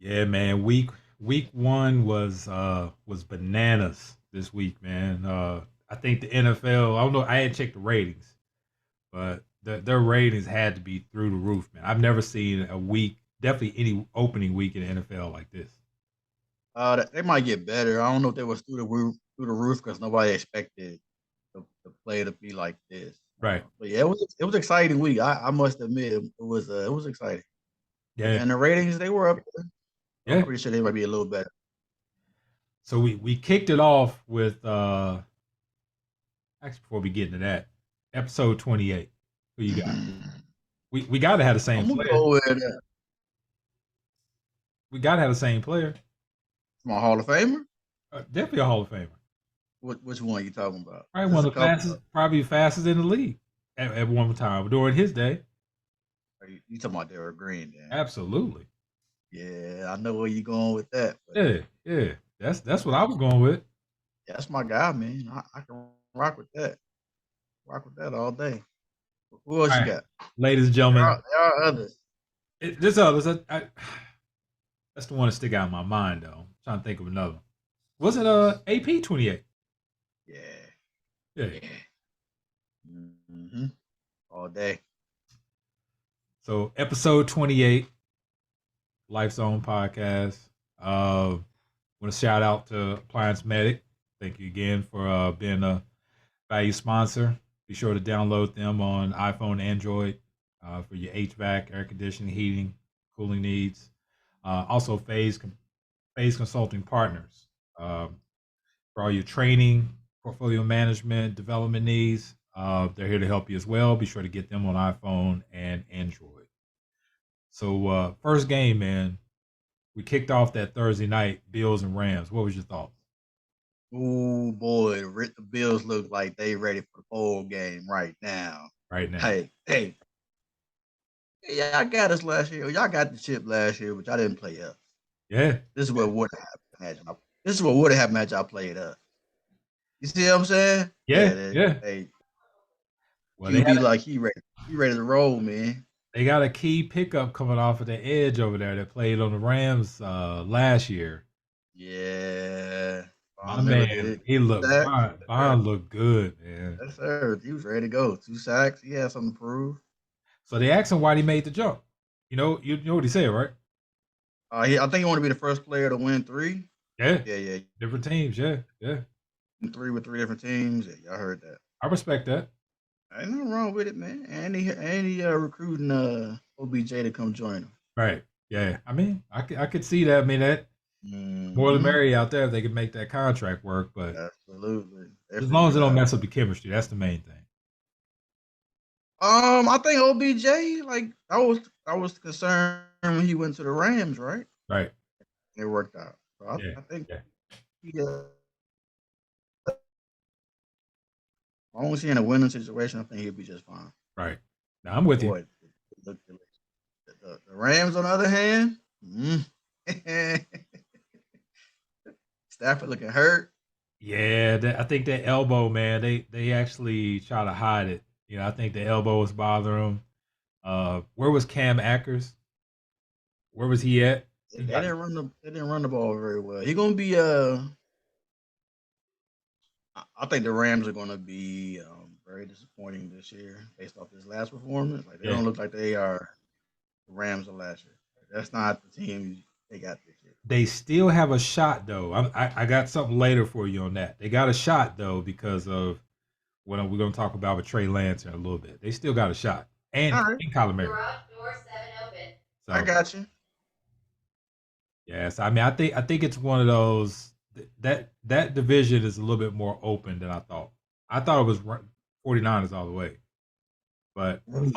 Yeah, man. Week one was bananas this week, man. I think the NFL. I don't know. I had checked the ratings, but their ratings had to be through the roof, man. I've never seen a week, definitely any opening week in the NFL like this. They might get better. I don't know if they was through the roof because nobody expected the play to be like this. Right. But yeah, it was exciting week. I must admit it was exciting. Yeah. And the ratings they were up there. I'm Yeah. pretty sure they might be a little better. So we kicked it off with actually before we get into that, episode 28. Who you got? We gotta have the same I'm gonna player. go with We gotta have the same player. my Hall of Famer. Definitely a Hall of Famer. Which one you talking about? Probably There's one a of the couple. fastest, probably fastest in the league at one time during his day. You talking about Derek Green? Then Absolutely. yeah, I know where you going with that. But Yeah, yeah. That's what I was going with. that's my guy, man. I can rock with that. Rock with that all day. Who else All you right, got? ladies and There gentlemen, are, there are others. there's others. That's the one that stick out in my mind though. I'm trying to think of another. Was it AP28? Yeah, Yeah. yeah. All day. So episode 28, Life's Own podcast. Want to shout out to Appliance Medic. Thank you again for being a value sponsor. Be sure to download them on iPhone, Android for your HVAC, air conditioning, heating, cooling needs. Also, Phase Consulting Partners for all your training, portfolio management, development needs. They're here to help you as well. Be sure to get them on iPhone and Android. So, first game, man, we kicked off that Thursday night, Bills and Rams. What was your thoughts? Oh boy, the Bills look like they ready for the bowl game right now. Right now? Hey, y'all got us last year. Y'all got the chip last year, but y'all didn't play us. Yeah. This is what would have happened. This is what would have happened had y'all played us. You see what I'm saying? Yeah. Yeah, Yeah. they Well, QB like he ready to roll, man. they got a key pickup coming off of the edge over there that played on the Rams last year. Yeah. My Miller man, did he looked sacks. Bond looked good, man. Yes, sir. He was ready to go. 2 sacks. He had something to prove. So they asked him why he made the jump. You know what he said, right? I think he want to be the first player to win 3. Yeah. Yeah. Different teams, yeah. 3 with 3 different teams. Yeah, y'all heard that. I respect that. Ain't nothing wrong with it, man. And he recruiting OBJ to come join him. Right. Yeah. I mean, I could see that. I mean, that more the merrier out there if they can make that contract work. But absolutely, as long as it don't mess up the chemistry, that's the main thing. I think OBJ, like I was concerned when he went to the Rams, right? Right. It worked out. So I think he as long as he's in a winning situation, I think he'll be just fine. Right. Now I'm with you. The Rams, on the other hand, Stafford looking hurt. Yeah, I think that elbow, man, they actually try to hide it. I think the elbow was bothering him. Where was Cam Akers? Where was he at? They didn't run the ball very well. He's gonna be I think the Rams are gonna be very disappointing this year based off this last performance. Like they don't look like they are the Rams of last year. That's not the team they got this year. They still have a shot though. I got something later for you on that. They got a shot though because of what we're going to talk about with Trey Lance in a little bit. They still got a shot, and Kyler Murray. Door 7 open. So, I got you. Yes, I mean I think it's one of those that division is a little bit more open than I thought. I thought it was 49ers all the way, but I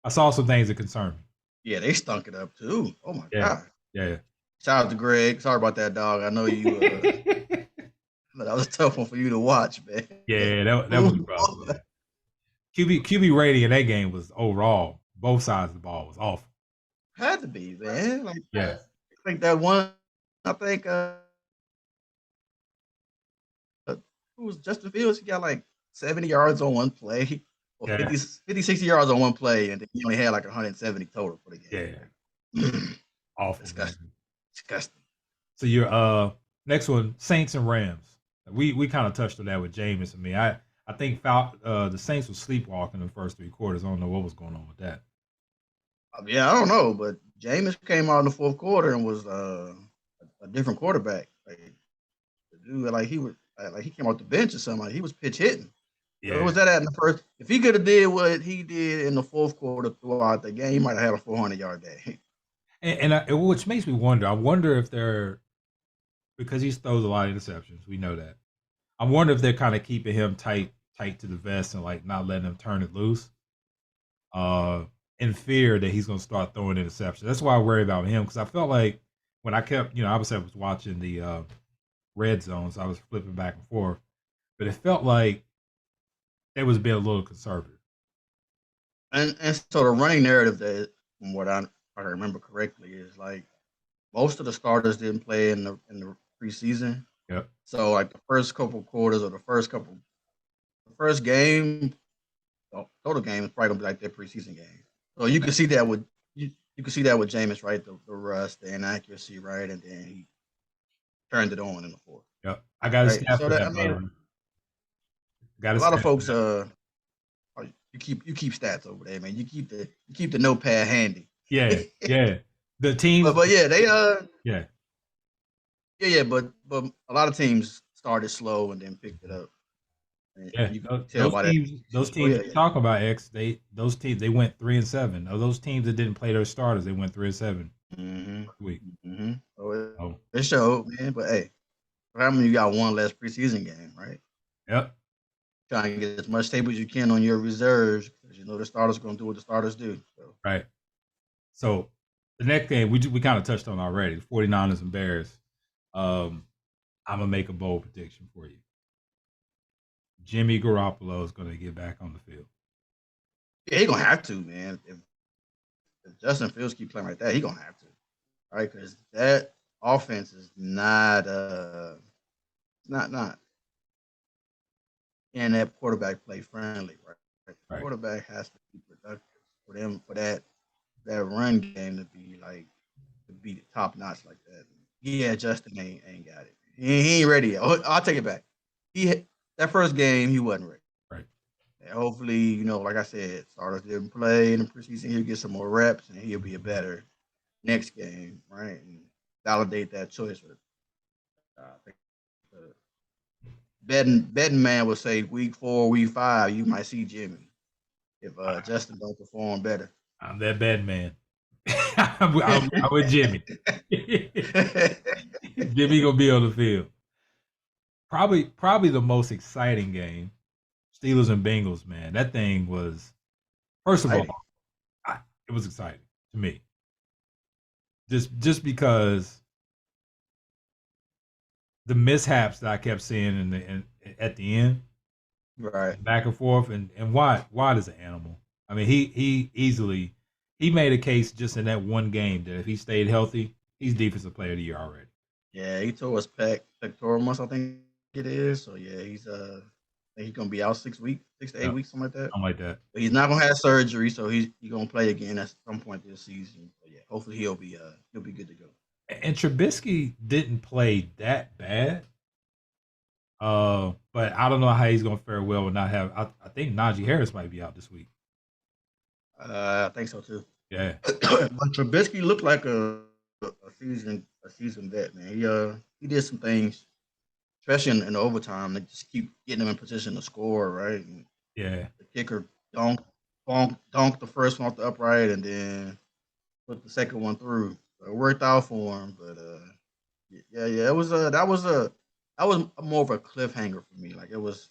saw some things that concern me. Yeah, they stunk it up too. Oh my god. Yeah. Shout out to Greg. Sorry about that, dog. I know you. That was a tough one for you to watch, man. Yeah, that was rough. Man. QB rating in that game was overall both sides of the ball was awful. Had to be, man. Like, yeah, I think that one. I think who was Justin Fields? He got like 70 yards on one play, or 50, 60 yards on one play, and he only had like 170 total for the game. Yeah. Awful, Disgusting. man. Disgusting. So your next one, Saints and Rams. We kind of touched on that with Jameis and me. I think the Saints were sleepwalking in the first 3 quarters. I don't know what was going on with that. Yeah, I don't know, but Jameis came out in the fourth quarter and was a different quarterback. Like the dude, like he came off the bench or something. Like he was pitch hitting. Where Yeah, was that at in the first? If he could have did what he did in the fourth quarter throughout the game, he might have had a 400-yard day. which makes me wonder. I wonder if they're because he throws a lot of interceptions. We know that. I wonder if they're kind of keeping him tight to the vest and like not letting him turn it loose. In fear that he's going to start throwing interceptions. That's why I worry about him because I felt like when I kept, I was watching the red zones, I was flipping back and forth, but it felt like they was being a little conservative. And so the running narrative that, from what I remember correctly, is like most of the starters didn't play in the preseason. Yep. So like the first couple quarters or the first game, total game is probably gonna be like their preseason game. So you can see that with Jameis, right? The rust, the inaccuracy, right, and then he turned it on in the fourth. Yep. I got a Right. stat So for that that, by the way. Got a a lot of stat for folks that. you keep stats over there, man. You keep the notepad handy. Yeah, yeah. The teams, But yeah, they yeah, yeah, but a lot of teams started slow and then picked it up. And yeah. you can tell Those by that. teams, those Oh teams yeah, you're yeah. talking about, X, those teams they went 3-7. Of those teams that didn't play their starters, they went 3-7 Mm-hmm. week. Mm-hmm. Oh, Oh, it showed, man. But hey, how many you got one less preseason game, right? yep. Trying to get as much tape as you can on your reserves because you know the starters going to do what the starters do. So Right. So the next game we kind of touched on already, the 49ers and Bears. I'm gonna make a bold prediction for you. Jimmy Garoppolo is gonna get back on the field. yeah, he gonna have to, man. If Justin Fields keep playing like that, he gonna have to, right? Because that offense is not in that quarterback play friendly, right? The Right. quarterback has to be productive for them for that run game to be top notch like that. Yeah, Justin ain't got it. He ain't ready yet. I'll take it back. That first game he wasn't ready. Right. And hopefully, like I said, starters didn't play in the preseason. He'll get some more reps and he'll be a better next game, right? And validate that choice. I think the betting man would say week 4, week 5, you might see Jimmy if Justin don't perform better. I'm that bad man. I'm with Jimmy. Jimmy gonna be on the field. Probably the most exciting game. Steelers and Bengals, man. That thing was first of all, it was exciting to me. Just because the mishaps that I kept seeing at the end, Right. back and forth, and Watt is an animal. I mean, he made a case just in that one game that if he stayed healthy, he's defensive player of the year already. Yeah, he tore his pectoral muscle, I think it is. So yeah, I think he's gonna be out 6 weeks, 6 to 8 Yep, weeks, something like that. something like that. But he's not gonna have surgery, so he's gonna play again at some point this season. So yeah, hopefully he'll be good to go. And Trubisky didn't play that bad. But I don't know how he's gonna fare well with not have. I think Najee Harris might be out this week. I think so too. Yeah, But Trubisky looked like a seasoned vet, man. He did some things, especially in the overtime, that just keep getting him in position to score, right? And yeah. the kicker donked the first one off the upright, and then put the second one through. So it worked out for him, but yeah. It was that was more of a cliffhanger for me. Like it was,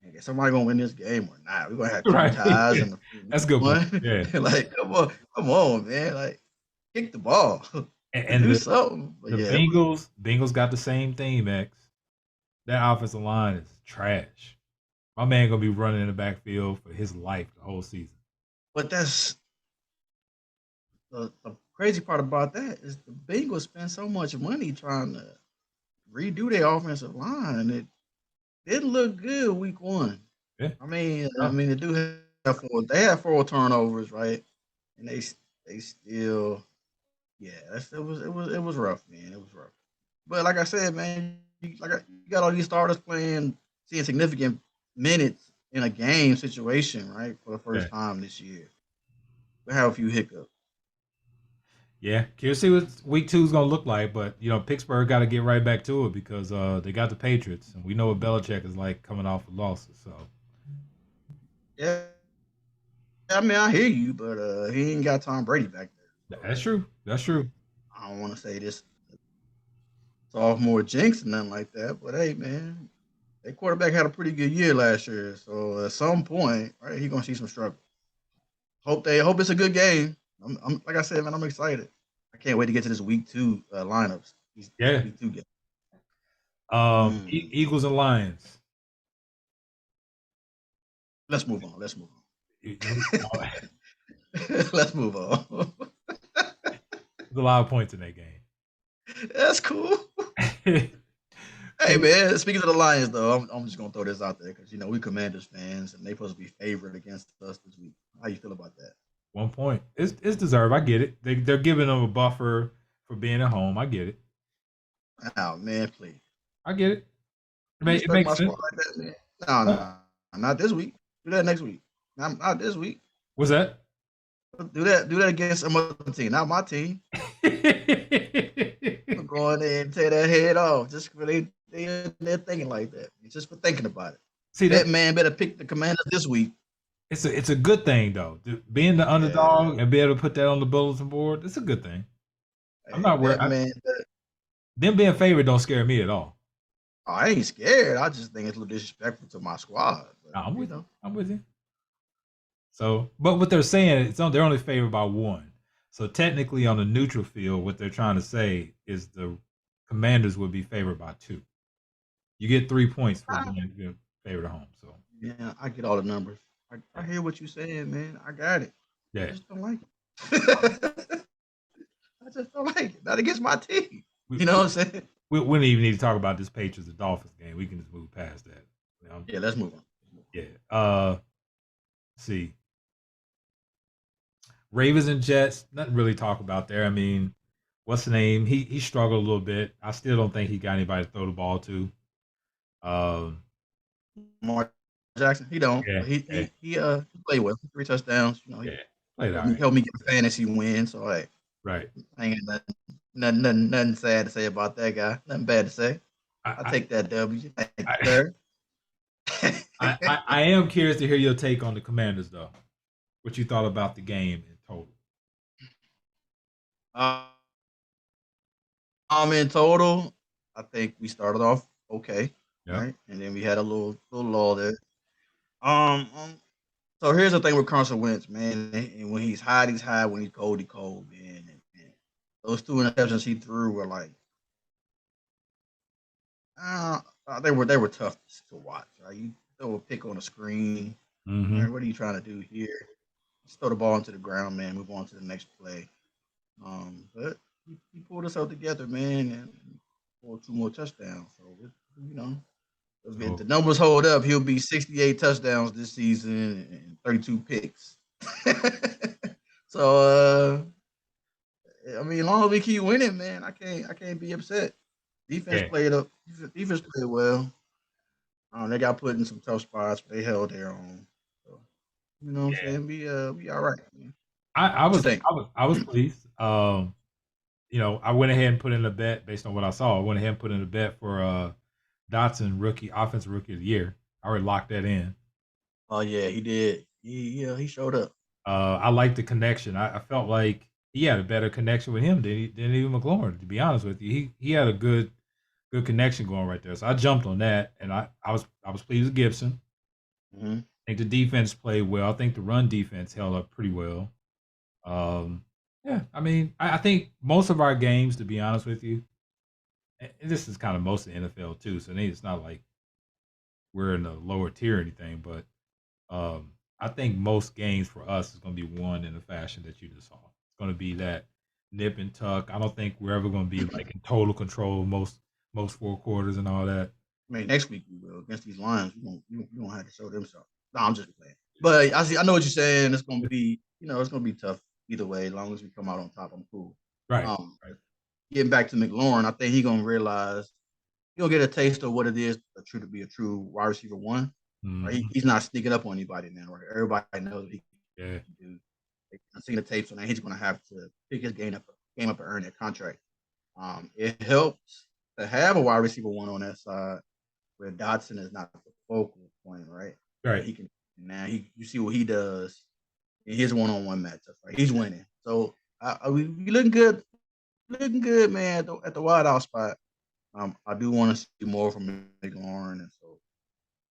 is somebody gonna win this game or not? We're gonna have two Right. ties in the That's a good point. one. Yeah. Like come on, man. Like kick the ball, And do the something. But the yeah, Bengals got the same thing, Max. That offensive line is trash. My man gonna be running in the backfield for his life the whole season. but that's the crazy part about that is the Bengals spend so much money trying to redo their offensive line, and it didn't look good week 1. Yeah. I mean, No. they do have 4. They have 4 turnovers, right? And they still Yeah, it was rough, man. It was rough. But like I said, man, you got all these starters playing, seeing significant minutes in a game situation, right, for the Yeah. first time this year. We have a few hiccups. Yeah, curious to see what week 2 is gonna look like, but Pittsburgh got to get right back to it because they got the Patriots, and we know what Belichick is like coming off of losses. So Yeah, I mean, I hear you, but he ain't got Tom Brady back there. So that's true. That's true. I don't want to say this sophomore jinx or nothing like that, but hey, man, that quarterback had a pretty good year last year. So at some point, right, he gonna see some struggle. Hope it's a good game. I'm like I said, man, I'm excited. I can't wait to get to this week 2 lineups. These Yeah. week 2 games. Eagles and Lions. Let's move on. Let's move There's on. Let's move on. a lot of points in that game. That's cool. Hey man, speaking of the Lions, though, I'm just gonna throw this out there because we Commanders fans and they supposed to be favored against us this week. How you feel about that? 1 point. It's deserved. I get it. They're giving them a buffer for being at home. I get it. Oh man, please. I get it. You It respect makes my sense. squad like that, man. No, not this week. Do that next week. Not this week. What's that? Do that against some other team, not my team. I'm going there and tear that head off just for they're thinking like that. Just for thinking about it. See that man better pick the Commanders this week. It's a good thing though. Being the underdog and be able to put that on the bulletin board, it's a good thing. I'm not worried. Them being favored don't scare me at all. Oh, I ain't scared. I just think it's a little disrespectful to my squad. But, I'm with you. So, but what they're saying is they're only favored by 1. So technically, on the neutral field, what they're trying to say is the Commanders would be favored by 2. You get 3 points for being favored at home. So yeah, I get all the numbers. I hear what you're saying, man. I got it. Yeah. I just don't like it. I just don't like it. Not against my team. You know what I'm saying? We don't even need to talk about this Patriots and Dolphins game. We can just move past that. Yeah, let's move on. Yeah. Let's see. Ravens and Jets, nothing really to talk about there. I mean, what's the name? He struggled a little bit. I still don't think he got anybody to throw the ball to. Mark Jackson, he don't. Yeah, he played well. 3 touchdowns. He helped me get a fantasy win. So hey, right. I ain't got nothing sad to say about that guy. Nothing bad to say. I'll take that W. Thank you, sir. I am curious to hear your take on the Commanders, though. What you thought about the game in total? In total, I think we started off okay, Yeah. right, and then we had a little lull there. So here's the thing with Carson Wentz, man. And when he's hot, he's hot. When he's cold, he's cold, man. And those 2 interceptions he threw were like, they were tough to watch. Right? You throw a pick on a screen. Mm-hmm. Right, what are you trying to do here? Just throw the ball into the ground, man. Move on to the next play. But he pulled us out together, man, and pulled 2 more touchdowns. So if the numbers hold up, he'll be 68 touchdowns this season and 32 picks. So I mean, as long as we keep winning, man, I can't be upset. Defense played well. They got put in some tough spots, but they held their own. So, you know what I'm saying? We all right, man. I was pleased. I went ahead and put in a bet based on what I saw. I went ahead and put in a bet for Dotson offensive rookie of the year. I already locked that in. Oh yeah, he did. He showed up. I liked the connection. I felt like he had a better connection with him than even McLaurin. To be honest with you, he had a good connection going right there. So I jumped on that, and I was pleased with Gibson. Mm-hmm. I think the defense played well. I think the run defense held up pretty well. Yeah, I mean, I think most of our games, to be honest with you, and this is kind of most of the NFL too. So it's not like we're in the lower tier or anything, but I think most games for us is going to be won in the fashion that you just saw. It's going to be that nip and tuck. I don't think we're ever going to be like in total control most 4 quarters and all that. I mean, next week we will against these Lions. You don't have to show them something. No, I'm just playing. But I know what you're saying. It's going to be it's going to be tough either way. As long as we come out on top, I'm cool. Right. Um, Getting back to McLaurin, I think he's gonna realize he'll get a taste of what it is to be a true wide receiver one. Right? Mm-hmm. He's not sneaking up on anybody now, right? Everybody knows what he Yeah. can do. I'm seeing the tapes on that. He's gonna have to pick his game up and earn that contract. It helps to have a wide receiver one on that side where Dotson is not the focal point, right? Right. He can now you see what he does in his one-on-one matchup. Right? He's winning. So we looking good, man. At the wideout spot. I do want to see more from McLaurin, and so.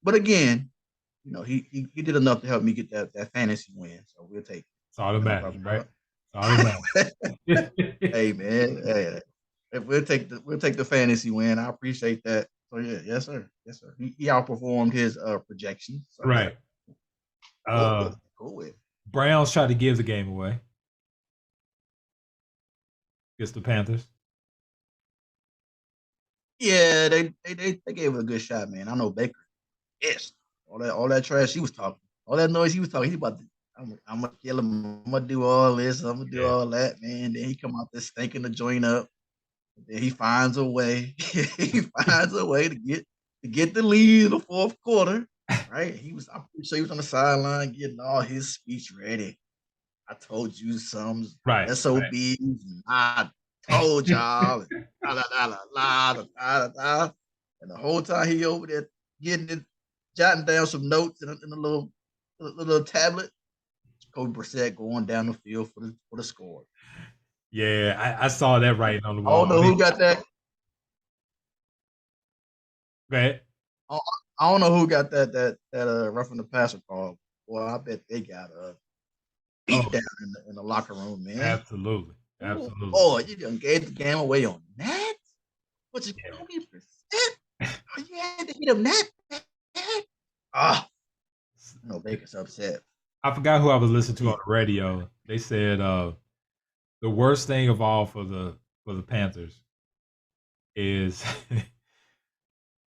But again, he did enough to help me get that fantasy win. So we'll take it. It's all that You know matters, what right? I'm It's all that matters. Hey man, hey, if we'll take the fantasy win. I appreciate that. So yeah, yes sir. He outperformed his projections. So, Right. Cool with it. Browns tried to give the game away against the Panthers. Yeah, they gave it a good shot, man. I know Baker. Yes, all that trash he was talking, all that noise he was talking. He about to, I'm gonna kill him. I'm gonna do all this. I'm gonna do all that, man. Then he come out there stinking the joint up. Then he finds a way. He finds a way to get the lead in the fourth quarter. Right? I'm pretty sure he was on the sideline getting all his speech ready. I told you some Right. SOBs. And I told y'all. And da, da, da, da, da, da, da. And the whole time he over there getting it, jotting down some notes in a little tablet. Kobe Brissett going down the field for the score. Yeah, I saw that writing on the I wall. don't know who got that. Go ahead. I don't know who got that roughing the passer call. Well, I bet they got beat down in the locker room, man. Absolutely. Oh, you done gave the game away on that? What's it? 20%? Oh, you had to hit him that bad? No, Baker's upset. I forgot who I was listening to on the radio. They said the worst thing of all for the Panthers is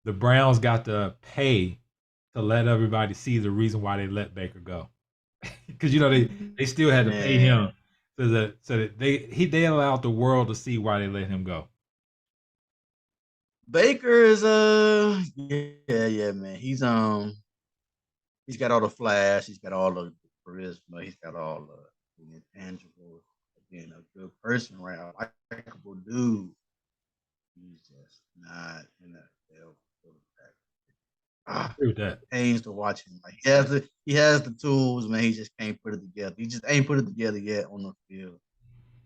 the Browns got to pay to let everybody see the reason why they let Baker go. Because they still had to pay him so that they allowed the world to see why they let him go. Baker is yeah, man. He's got all the flash, he's got all the charisma, he's got all the intangibles of being a good person, right? A likable dude. He's just not in that With that. Pains to watch him. Like he has the tools, man. He just can't put it together. He just ain't put it together yet on the field,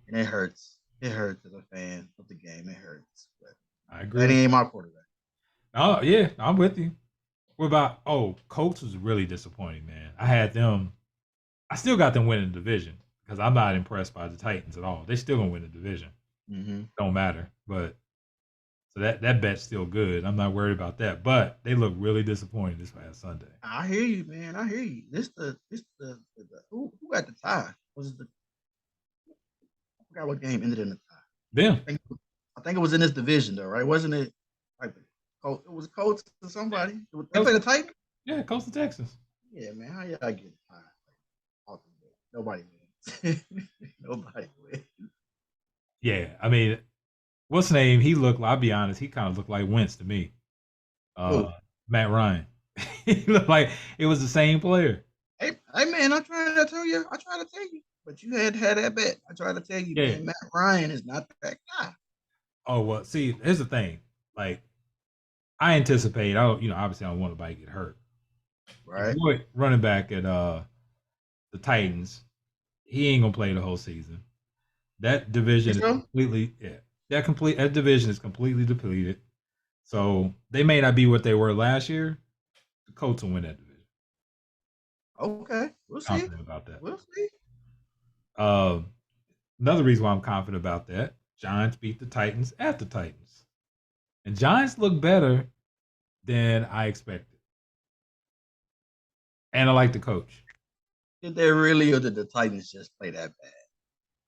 and it hurts. It hurts as a fan of the game. It hurts. But I agree. That ain't my quarterback. Oh yeah, I'm with you. What about Colts was really disappointing, man. I had them. I still got them winning the division because I'm not impressed by the Titans at all. They still gonna win the division. Mm-hmm. Don't matter, but. So that bet's still good. I'm not worried about that. But they look really disappointed this past Sunday. I hear you, man. I hear you. Who got the tie? Was it I forgot what game ended in the tie. Them. I think it was in this division though, right? Wasn't it like it was Colts or somebody? They played the Titans? Yeah, Coastal Texas. Yeah, man. How y'all get tied? Nobody wins. Nobody wins. Yeah, I mean, what's his name? He looked. I'll be honest. He kind of looked like Wentz to me. Matt Ryan. He looked like it was the same player. Hey, man! I tried to tell you, but you had that bet. I tried to tell you, man, Matt Ryan is not that guy. Oh well, see, here's the thing. Like, I anticipate. Obviously, I don't want nobody to get hurt. Right. Boy, running back at the Titans, he ain't gonna play the whole season. That division is completely that division is completely depleted. So they may not be what they were last year. The Colts will win that division. Okay, we'll see. Confident about that. We'll see. Another reason why I'm confident about that: Giants beat the Titans at the Titans, and Giants look better than I expected. And I like the coach. Did they really, or did the Titans just play that bad?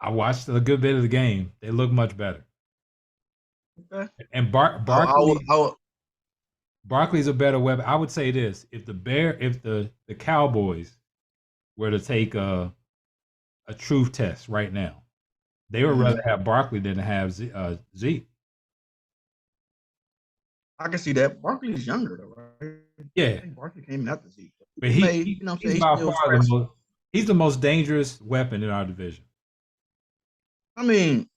I watched a good bit of the game. They look much better. Okay. And Barkley's a better weapon. I would say this: if the Cowboys were to take a truth test right now, They would rather have Barkley than to have Zeke. I can see that. Barkley's younger though, right? Yeah, I think Barkley came after Zeke. but He made, you know what I'm he's saying? He's by still far the fresh. most. He's the most dangerous weapon in our division. I mean,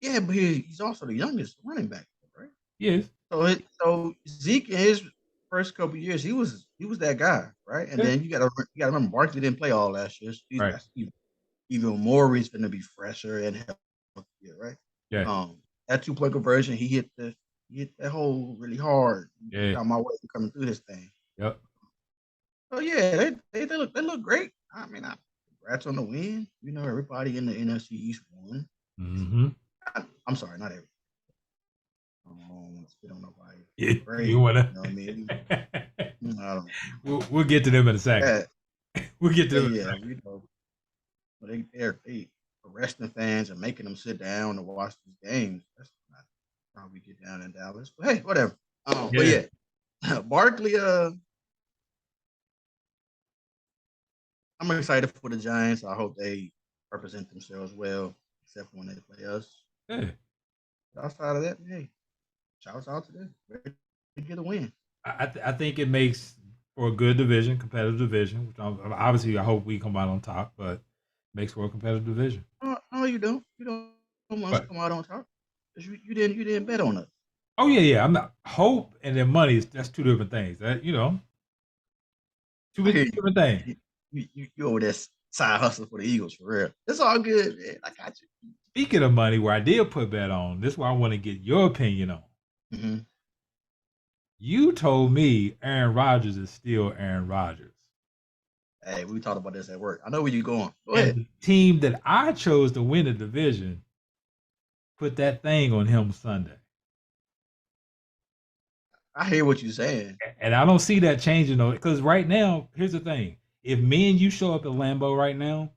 yeah, but he's also the youngest running back, right? Yes. So Zeke in his first couple years, he was that guy, right? And Yeah. then you gotta remember Barkley didn't play all last year. So Right. that's even more reason to be fresher and healthier, right? Yeah. That 2-point conversion, he hit that hole really hard. Yeah. Got my way coming through this thing. Yep. So yeah, they look great. I mean, congrats on the win. You know, everybody in the NFC East won. Mm-hmm. I'm sorry, not everybody. I don't want to spit on nobody. Yeah, Great. you wanna? You know what I mean? I don't. We'll get to them in a second. We'll get to them. Yeah, you know, but they arresting fans and making them sit down to watch these games. That's not how we get down in Dallas. But hey, whatever. But yeah, Barkley. I'm excited for the Giants. I hope they represent themselves well, except for when they play us. Yeah. Outside of that, hey, shouts out to them. Ready to get a win. I think it makes for a good division, competitive division. Which obviously I hope we come out on top, but makes for a competitive division. No, you don't. You don't want us to come out on top. You didn't bet on us. Oh yeah. I'm not hope and then money. That's two different things. That two different things. You over there side hustle for the Eagles for real. It's all good, man. I got you. Speaking of money, where I did put bet on, this is why I want to get your opinion on. Mm-hmm. You told me Aaron Rodgers is still Aaron Rodgers. Hey, we talked about this at work. I know where you're going. Go and ahead. The team that I chose to win the division put that thing on him Sunday. I hear what you're saying. And I don't see that changing though. Because right now, here's the thing. If me and you show up at Lambeau right now,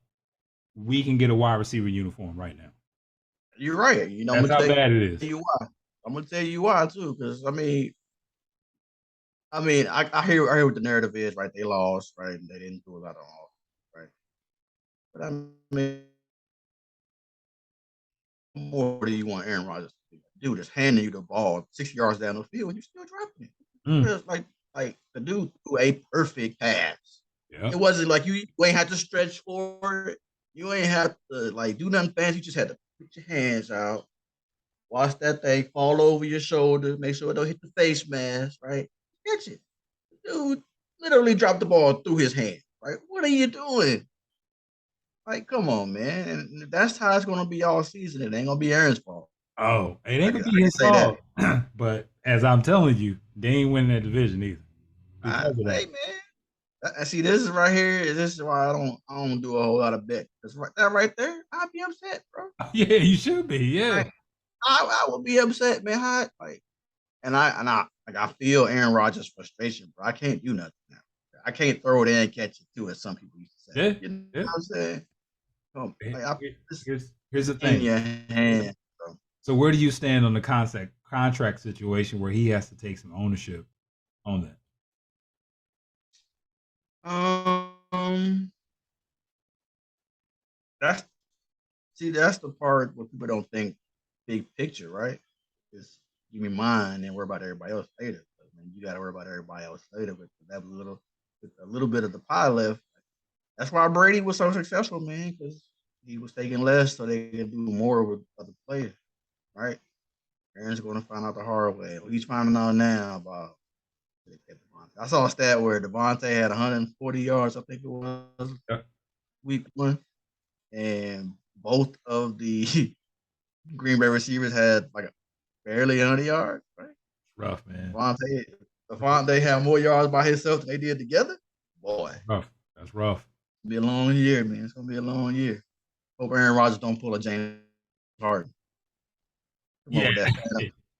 we can get a wide receiver uniform right now. You're right. You know, that's how bad it is. I'm gonna tell you why too, because I hear what the narrative is, right? They lost, right? And they didn't do a lot of offense, right? But I mean, more do you want Aaron Rodgers to do? Dude is handing you the ball 6 yards down the field, and you still dropping it. It's like the dude threw a perfect pass. Yeah. It wasn't like you ain't have to stretch for it. You ain't have to like do nothing fancy. You just had to put your hands out, watch that thing fall over your shoulder, make sure it don't hit the face mask, right? Catch it. Dude literally dropped the ball through his hand. Right? What are you doing? Like, come on, man. And that's how it's gonna be all season. It ain't gonna be Aaron's fault. Oh, it ain't gonna be his fault. But as I'm telling you, they ain't winning that division either. Because of that. Hey, man. I see this is right here. This is why I don't do a whole lot of bets. That's right there. I'd be upset, bro. Yeah, you should be. Yeah. I would be upset, man. I feel Aaron Rodgers' frustration, bro. I can't do nothing now. I can't throw it in and catch it too, as some people used to say. Yeah. You know what I'm saying? Here's the thing. In your hand. So where do you stand on the contract situation where he has to take some ownership on that? That's the part where people don't think big picture, right? Is give me mine and worry about everybody else later. But when you got to worry about everybody else later, with a little bit of the pie left. That's why Brady was so successful, man, because he was taking less so they could do more with other players, right? Aaron's going to find out the hard way. He's finding out now about. I saw a stat where Devontae had 140 yards, I think it was, week 1, and both of the Green Bay receivers had like barely 100 yards. Right? Rough, man. Devontae had more yards by himself than they did together. Boy, rough. That's rough. It's gonna be a long year, man. It's gonna be a long year. Hope Aaron Rodgers don't pull a James Harden.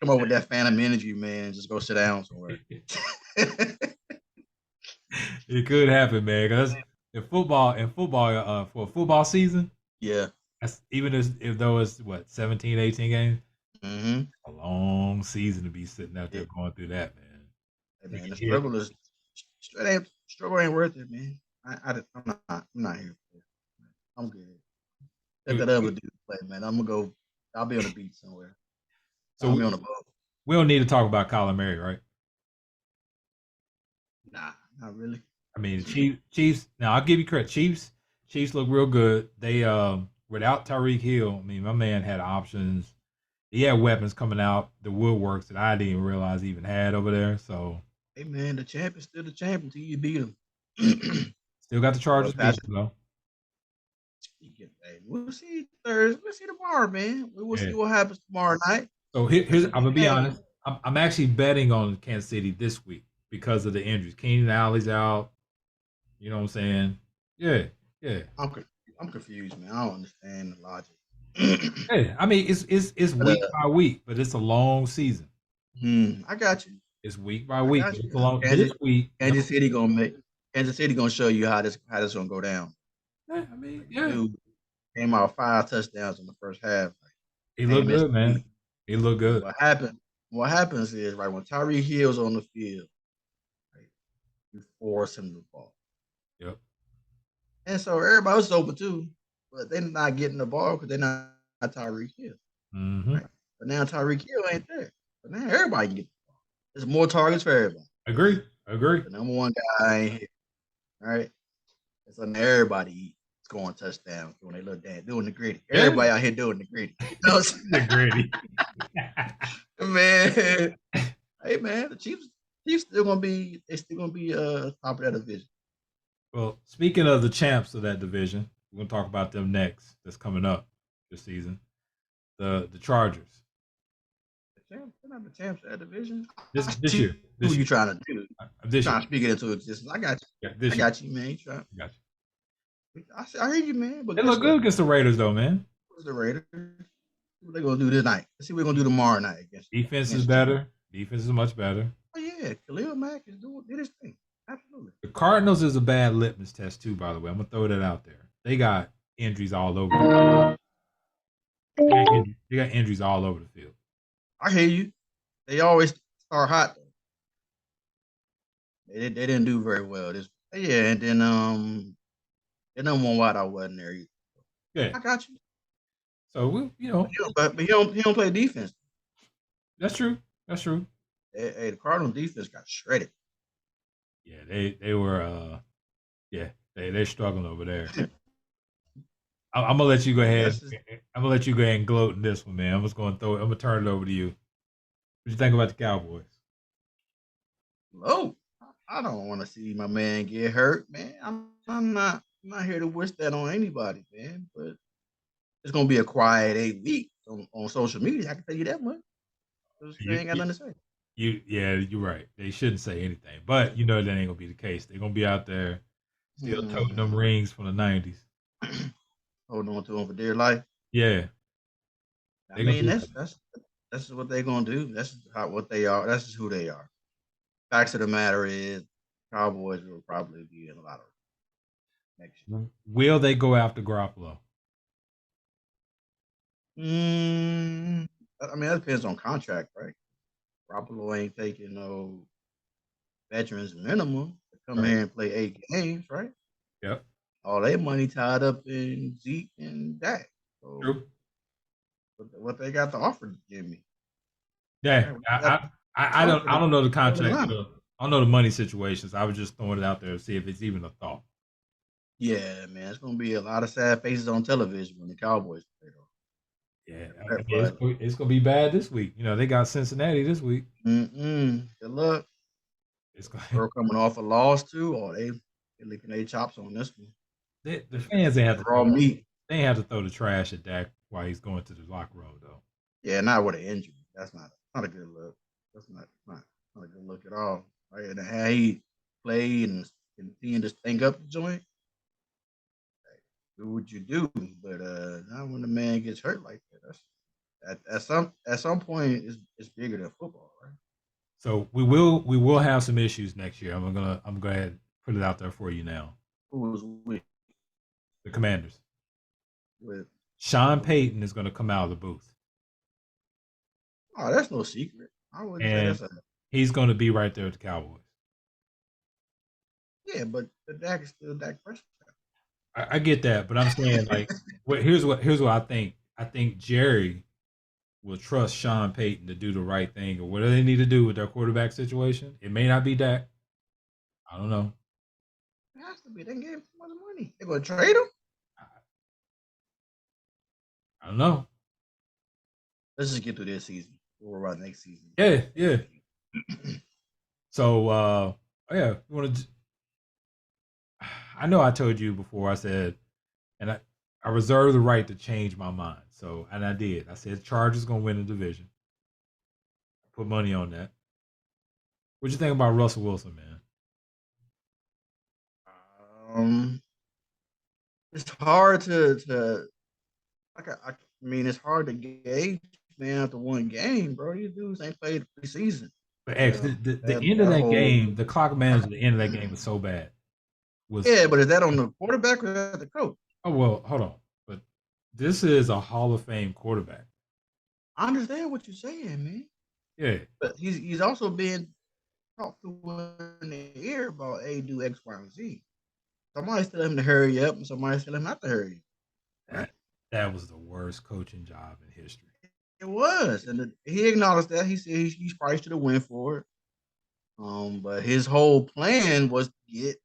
Come up with that phantom energy, man. Just go sit down somewhere. It could happen, man. Because in football, for a football season, yeah, that's even if though it's 17, 18 games, a long season to be sitting out there going through that, man. Hey, man, the struggle ain't worth it, man. I'm not here for it. I'm good. let that other dude play, man. I'm gonna go. I'll be on the beach somewhere. So I'll be on the boat. we don't need to talk about Kyler Murray, right? Nah, not really. I mean, Chiefs. Now I'll give you credit. Chiefs look real good. They without Tyreek Hill. I mean, my man had options. He had weapons coming out the woodworks that I didn't even realize he even had over there. So Hey man, the champ is still the champ until you beat him. still got the Chargers beat Patrick, though. hey, we'll see Thursday. We'll see tomorrow, man. We will Yeah. see what happens tomorrow night. So here's I'm gonna be honest. I'm actually betting on Kansas City this week because of the injuries. Keenan Allen's out. You know what I'm saying? Yeah, yeah. I'm confused, man. I don't understand the logic. Yeah, I mean it's week by week, but it's a long season. I got you. It's week by I week. got you. It's a long this week. Kansas City gonna show you how this gonna go down. Yeah, I mean, yeah. Dude came out 5 touchdowns in the first half. He looked good, man. He looked good. What happens is right when Tyreek Hill's on the field, right, you force him the ball. Yep. And so everybody was open too, but they're not getting the ball because they're not Tyreek Hill. Mm-hmm. Right? But now Tyreek Hill ain't there. But now everybody can get the ball. There's more targets for everybody. Agree. The number one guy ain't here. All right. And so now everybody scoring touchdowns when they look down, doing the gritty. Yeah. Everybody out here doing the gritty. You know what I'm The gritty. Man. Hey man, the Chiefs still gonna be top of that division. Well, speaking of the champs of that division, we're gonna talk about them next. That's coming up this season. The Chargers. They're not the champs of that division. This year. Who you trying to do? This trying year. to speak it into existence. I got you. Yeah, I got you, man. Got you. I hear you, man. But they look good against the Raiders, though, man. What's the Raiders? What they gonna do tonight? Let's see what we're gonna do tomorrow night. Defense is better. Defense is much better. Oh yeah, Khalil Mack did his thing. Absolutely. The Cardinals is a bad litmus test too, by the way. I'm gonna throw that out there. They got injuries all over. They got injuries all over the field. I hear you. They always start hot though. They didn't do very well this. Yeah, and then the number one wideout wasn't there either. Yeah, I got you. So but he don't play defense. That's true. That's true. Hey, the Cardinals defense got shredded. Yeah, they were. They're struggling over there. I'm gonna let you go ahead. I'm gonna let you go ahead and gloat in this one, man. I'm gonna turn it over to you. What you think about the Cowboys? Oh, I don't want to see my man get hurt, man. I'm not here to wish that on anybody, man. But it's gonna be a quiet 8 weeks on social media. I can tell you that much. They ain't got nothing to say. You're right. They shouldn't say anything, but that ain't gonna be the case. They're gonna be out there still toting them rings from the '90s, holding on to them for dear life. Yeah, I mean that's what they're gonna do. That's what they are. That's just who they are. Facts of the matter is, Cowboys will probably be in a lot of next year. Will they go after Garoppolo? I mean, that depends on contract, right? Garoppolo ain't taking no veterans minimum to come here and play 8 games, right? Yep. All their money tied up in Zeke and Dak. So True. what they got to offer Jimmy? Yeah, I don't know the contract. I don't know the money situations. I was just throwing it out there to see if it's even a thought. Yeah, man, it's gonna be a lot of sad faces on television when the Cowboys play. Yeah, it's gonna be bad this week. They got Cincinnati this week. Good luck. They're coming off a loss too, or they're licking their chops on this one. The fans ain't have to throw meat. They ain't have to throw the trash at Dak while he's going to the locker room though. Yeah, not with an injury. That's not a good look. That's not a good look at all. Right, and how he played and continued to stink up the joint. Do what you do, but not when the man gets hurt like that. At some point it's bigger than football, right? So we will have some issues next year. I'm gonna go ahead and put it out there for you now. Who was with the Commanders? With Sean Payton is gonna come out of the booth. Oh, that's no secret. I wouldn't say that's he's gonna be right there with the Cowboys. Yeah, but the Dak is still Dak Prescott. I get that, but I'm saying like, here's what I think. I think Jerry will trust Sean Payton to do the right thing or whatever they need to do with their quarterback situation. It may not be Dak. I don't know. It has to be. They gave him too much money. They gonna trade him? I, I don't know. Let's just get through this season. We'll worry about next season. Yeah, yeah. So, yeah, you want to? I know I told you before. I said, and I reserve the right to change my mind. So, and I did. I said Chargers gonna win the division. Put money on that. What you think about Russell Wilson, man? It's hard to I mean, it's hard to gauge, man, after one game, bro. These dudes ain't played the preseason. But X, the end of that that whole game, the clock management at the end of that game was so bad. yeah, but is that on the quarterback or is that the coach? Oh well, hold on. But this is a Hall of Fame quarterback. I understand what you're saying, man. Yeah. But he's also being talked to in the ear about do X, Y, and Z. Somebody's telling him to hurry up, and somebody's telling him not to hurry up. Right? That was the worst coaching job in history. It was, and he acknowledged that. He said he's probably should have went for it. But his whole plan was to get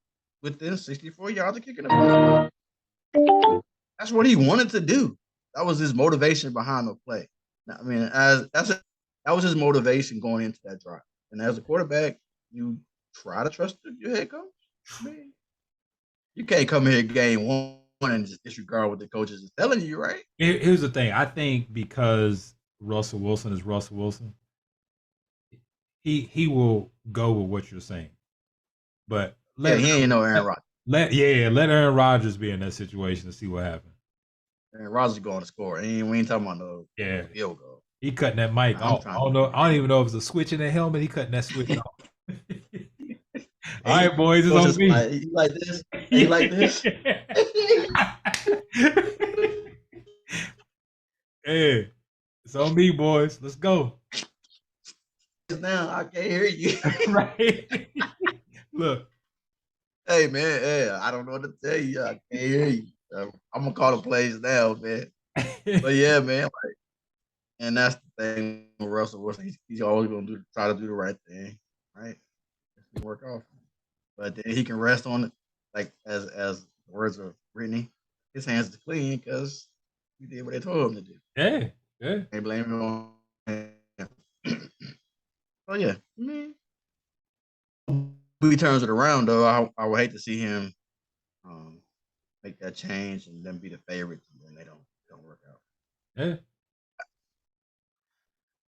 within 64 yards of kicking the ball. That's what he wanted to do. That was his motivation behind the play. I mean, that was his motivation going into that drive. And as a quarterback, you try to trust your head coach. I mean, you can't come here game one and just disregard what the coaches is telling you, right? Here's the thing. I think because Russell Wilson is Russell Wilson, he will go with what you're saying. But he ain't no Aaron Rodgers. Let Aaron Rodgers be in that situation to see what happens. Aaron Rodgers going to score. We ain't talking about no field goal. He cutting that mic off. I don't even know if it's a switch in the helmet. He cutting that switch off. All right, boys, it's on me. You like this? You like this? Hey, it's on me, boys. Let's go. Now I can't hear you. Right. Look. Hey, man. Hey, I don't know what to tell you. I can't hear you. I'm gonna call the plays now, man. But yeah, man. Like, and that's the thing with Russell Wilson. He's always gonna try to do the right thing, right? Work off, but then he can rest on it, like as the words of Brittany. His hands are clean because he did what they told him to do. Yeah, yeah. They blame him on him. Oh yeah, I mean, he turns it around though. I would hate to see him make that change and then be the favorite, and then they don't work out. Yeah.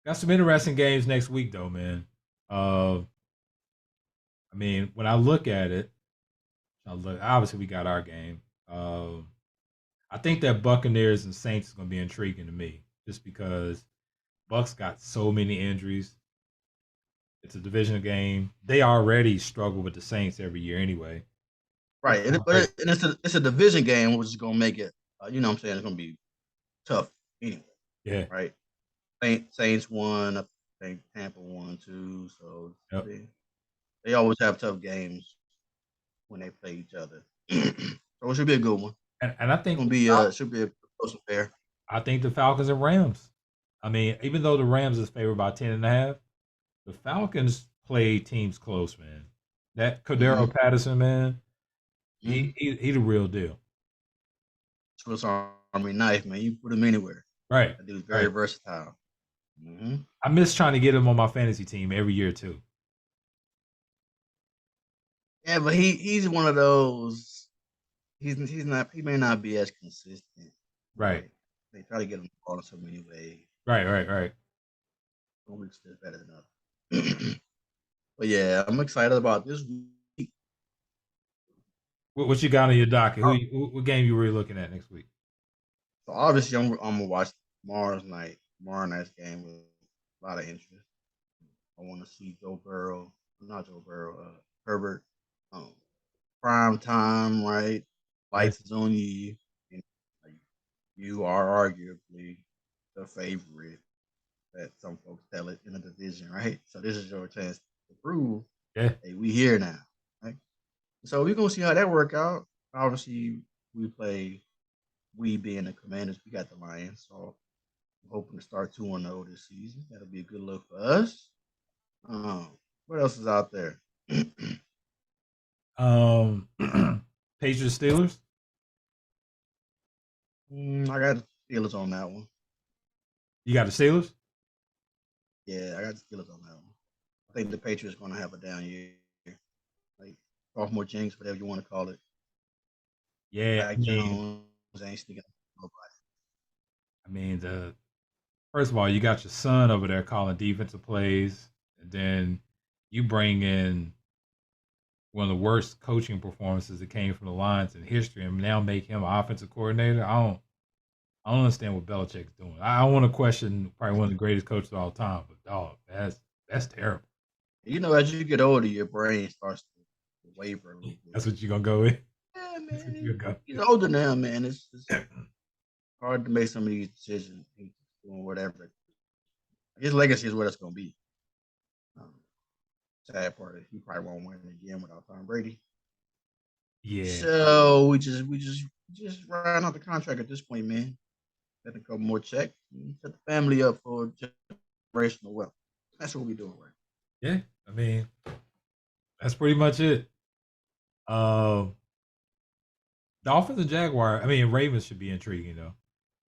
Got some interesting games next week though, man. I mean, when I look at it, obviously we got our game. I think that Buccaneers and Saints is going to be intriguing to me just because Bucks got so many injuries. It's a divisional game. They already struggle with the Saints every year anyway. Right, and it's a division game, which is going to make it, you know what I'm saying, it's going to be tough anyway. Yeah. Right. Saints won. I think Tampa won too. So yep. They always have tough games when they play each other. So it should be a good one. And I think it should be a close affair. I think the Falcons and Rams. I mean, even though the Rams is favored by 10.5, the Falcons play teams close, man. That Cordero Patterson, man, he the real deal. Swiss Army knife, man. You put him anywhere. Right. That dude's very versatile. I miss trying to get him on my fantasy team every year too. Yeah, but he's one of those. He may not be as consistent. Right. They try to get him on so many ways. Right. One week's still better than others. But yeah, I'm excited about this week. What you got on your docket? What game you really looking at next week? So obviously, I'm gonna watch tomorrow night's game with a lot of interest. I want to see Herbert. Prime time, right? Lights is on you. And, like, you are arguably the favorite that some folks tell it in the division, right? So this is your chance to prove, hey, we here now, right? So we're gonna see how that work out. Obviously, we being the Commanders, we got the Lions. So I'm hoping to start 2-0 this season. That'll be a good look for us. What else is out there? Patriots Steelers. I got the Steelers on that one. You got the Steelers? Yeah, I got the Steelers on that one. I think the Patriots going to have a down year, like sophomore jinx, whatever you want to call it. Yeah, Mac Jones ain't sneaking up nobody. I mean, first of all, you got your son over there calling defensive plays, and then you bring in one of the worst coaching performances that came from the Lions in history, and now make him an offensive coordinator. I don't understand what Belichick's doing. I want to question probably one of the greatest coaches of all time, but dog, that's terrible. You know, as you get older, your brain starts to waver a little bit. That's what you're gonna go with. Yeah, That's what man. you're gonna He's older now, man. It's hard to make some of these decisions. He's doing whatever. His legacy is what it's going to be. Sad part is he probably won't win again without Tom Brady. Yeah. So we just ran out the contract at this point, man. Get a couple more checks. Set the family up for generational wealth. That's what we're doing right. Yeah. I mean, that's pretty much it. Dolphins and Jaguar. I mean, Ravens should be intriguing though.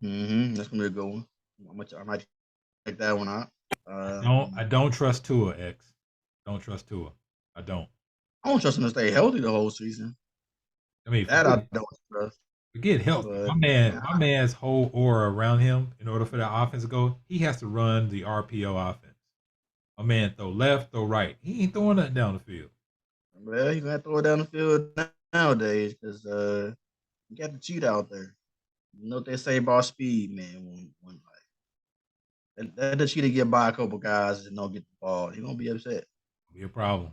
That's gonna be a good one. I might check that one out. I don't trust Tua, X. Don't trust Tua. I don't. I don't trust him to stay healthy the whole season. I mean, That I don't trust. Forget healthy. But, My man's whole aura around him, in order for that offense to go, he has to run the RPO offense. My man throw left, throw right. He ain't throwing nothing down the field. Well, he's gonna throw it down the field nowadays because you got the cheat out there. You know what they say about speed, man. When like let the cheetah get by a couple guys and don't get the ball, he gonna be upset. Be a problem.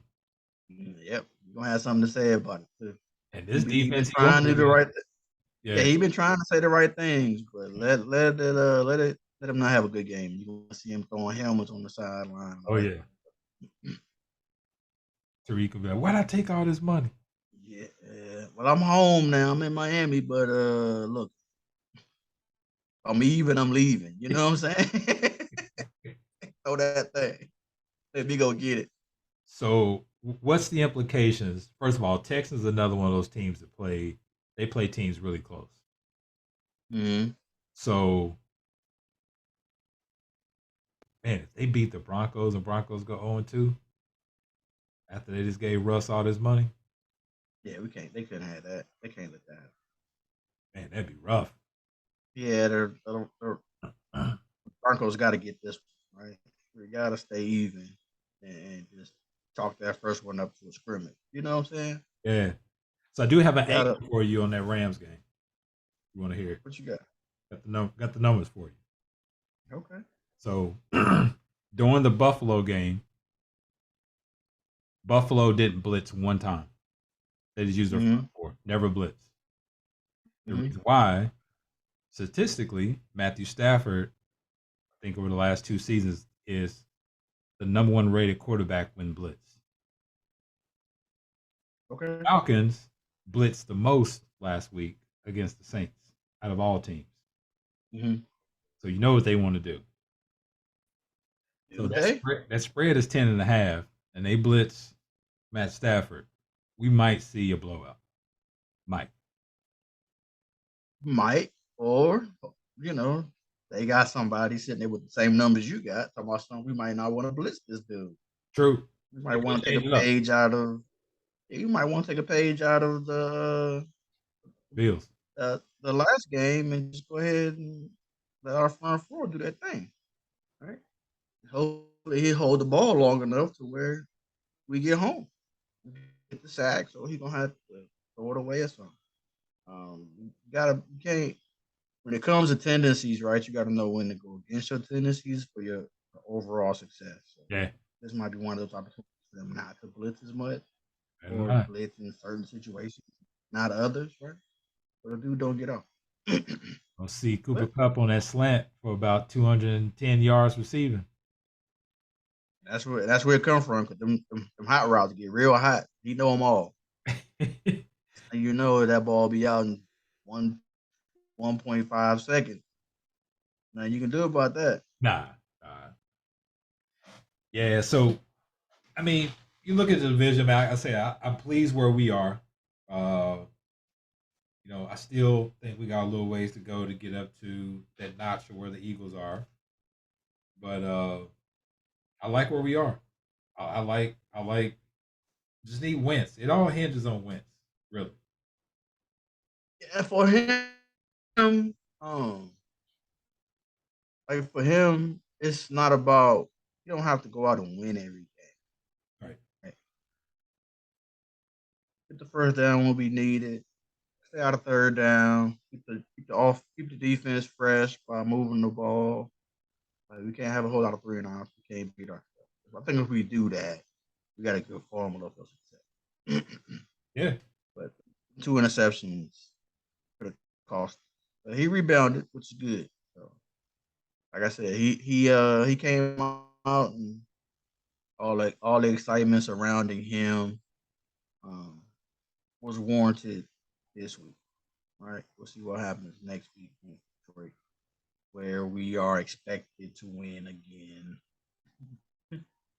Yep, you gonna have something to say about it too. And this defense, he been trying to do the right. Yeah, he been trying to say the right things, but let him not have a good game. You gonna see him throwing helmets on the sideline. Oh yeah. Tariq will be like, why'd I take all this money? Yeah. Well, I'm home now. I'm in Miami, but look, I'm even. I'm leaving. You know what I'm saying? Throw that thing. Let me go get it. So, what's the implications? First of all, Texans is another one of those teams that play teams really close. So, man, if they beat the Broncos and Broncos go 0-2 after they just gave Russ all this money. Yeah, we can't. They couldn't have that. They can't let that happen. Man, that'd be rough. Yeah, they're Broncos got to get this one, right. We got to stay even and just chalk that first one up to a scrimmage. You know what I'm saying? Yeah. So I do have an angle for you on that Rams game. You want to hear it? What you got? Got the numbers for you. Okay. So during the Buffalo game, Buffalo didn't blitz one time. They just used their front four, never blitz. The reason why, statistically, Matthew Stafford, I think over the last 2 seasons, is the number 1 rated quarterback when blitz. Okay. Falcons blitzed the most last week against the Saints out of all teams. So you know what they want to do. So that spread is 10.5, and they blitz Matt Stafford. We might see a blowout. Might, or they got somebody sitting there with the same numbers you got. Talking about something we might not want to blitz this dude. True. We might want to take a page out of. You might want to take a page out of the Bills. The last game and just go ahead and let our front four do that thing. Right? Hopefully he hold the ball long enough to where we get home. Get the sack, so he's gonna have to throw it away or something. You can't when it comes to tendencies, right? You gotta know when to go against your tendencies for your overall success. So this might be one of those opportunities for them not to blitz as much or blitz in certain situations, not others, right? So the dude don't get off. We'll see Cooper Kupp on that slant for about 210 yards receiving. That's where it comes from, because them hot routes get real hot. You know them all. And you know that ball be out in one 1.5 seconds. Nothing you can do about that. Nah. Yeah. So, I mean, you look at the division, man. I say I'm pleased where we are. Uh, I still think we got a little ways to go to get up to that notch of where the Eagles are. But I like where we are. I like. Just need Wentz. It all hinges on Wentz, really. Yeah, for him, like for him, it's not about you don't have to go out and win every game. Right. Right? Get the first down will be needed. Stay out of third down. Keep the defense fresh by moving the ball. Like, we can't have a whole lot of 3-and-outs. We can't beat ourselves. I think if we do that, we got a good formula for success. Yeah. But 2 interceptions could have cost. But he rebounded, which is good. So, like I said, he came out and all the excitement surrounding him um, was warranted this week. All right, we'll see what happens next week in Detroit, where we are expected to win again.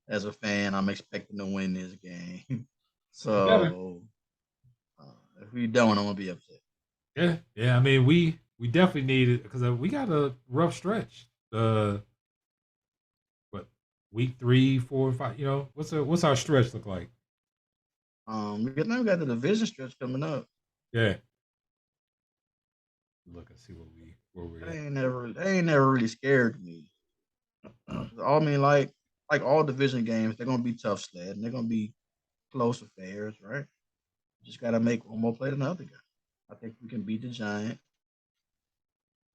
As a fan, I'm expecting to win this game. So if we don't, I'm gonna be upset. Yeah. I mean, we definitely need it because we got a rough stretch. What week 3, 4, 5? What's our stretch look like? We got the division stretch coming up. Yeah. Look and see where we're at. They ain't never really scared me. I mean, like all division games, they're gonna be tough sled and they're gonna be close affairs, right? Just gotta make one more play than the other guy. I think we can beat the Giants.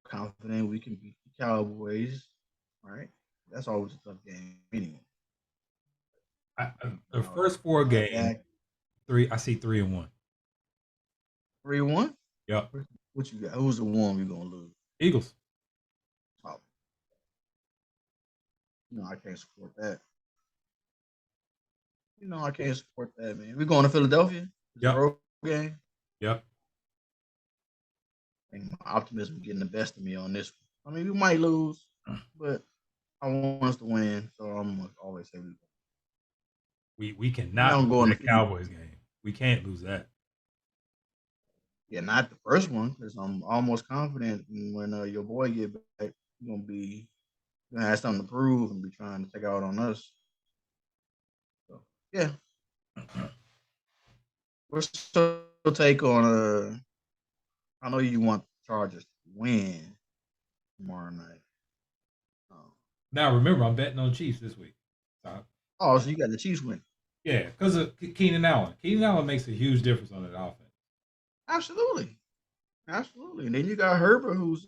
Confident we can beat the Cowboys, right? That's always a tough game anyway. The first 4 games, Dak, 3. I see 3-1. 3-1. Yep. What you got? Who's the one we're gonna lose? Eagles. Oh, I can't support that. I can't support that, man. We're going to Philadelphia. It's a Yep. road game. Yep. And my optimism getting the best of me on this one. I mean, we might lose, but I want us to win, so I'm gonna always say We cannot lose the Cowboys game. We can't lose that. Yeah, not the first one, because I'm almost confident when your boy get back, he's gonna have something to prove and be trying to take out on us. So yeah, what's your take on? I know you want the Chargers to win tomorrow night. Now remember, I'm betting on Chiefs this week. So you got the Chiefs win? Yeah, because of Keenan Allen. Keenan Allen makes a huge difference on that offense. Absolutely. And then you got Herbert, who's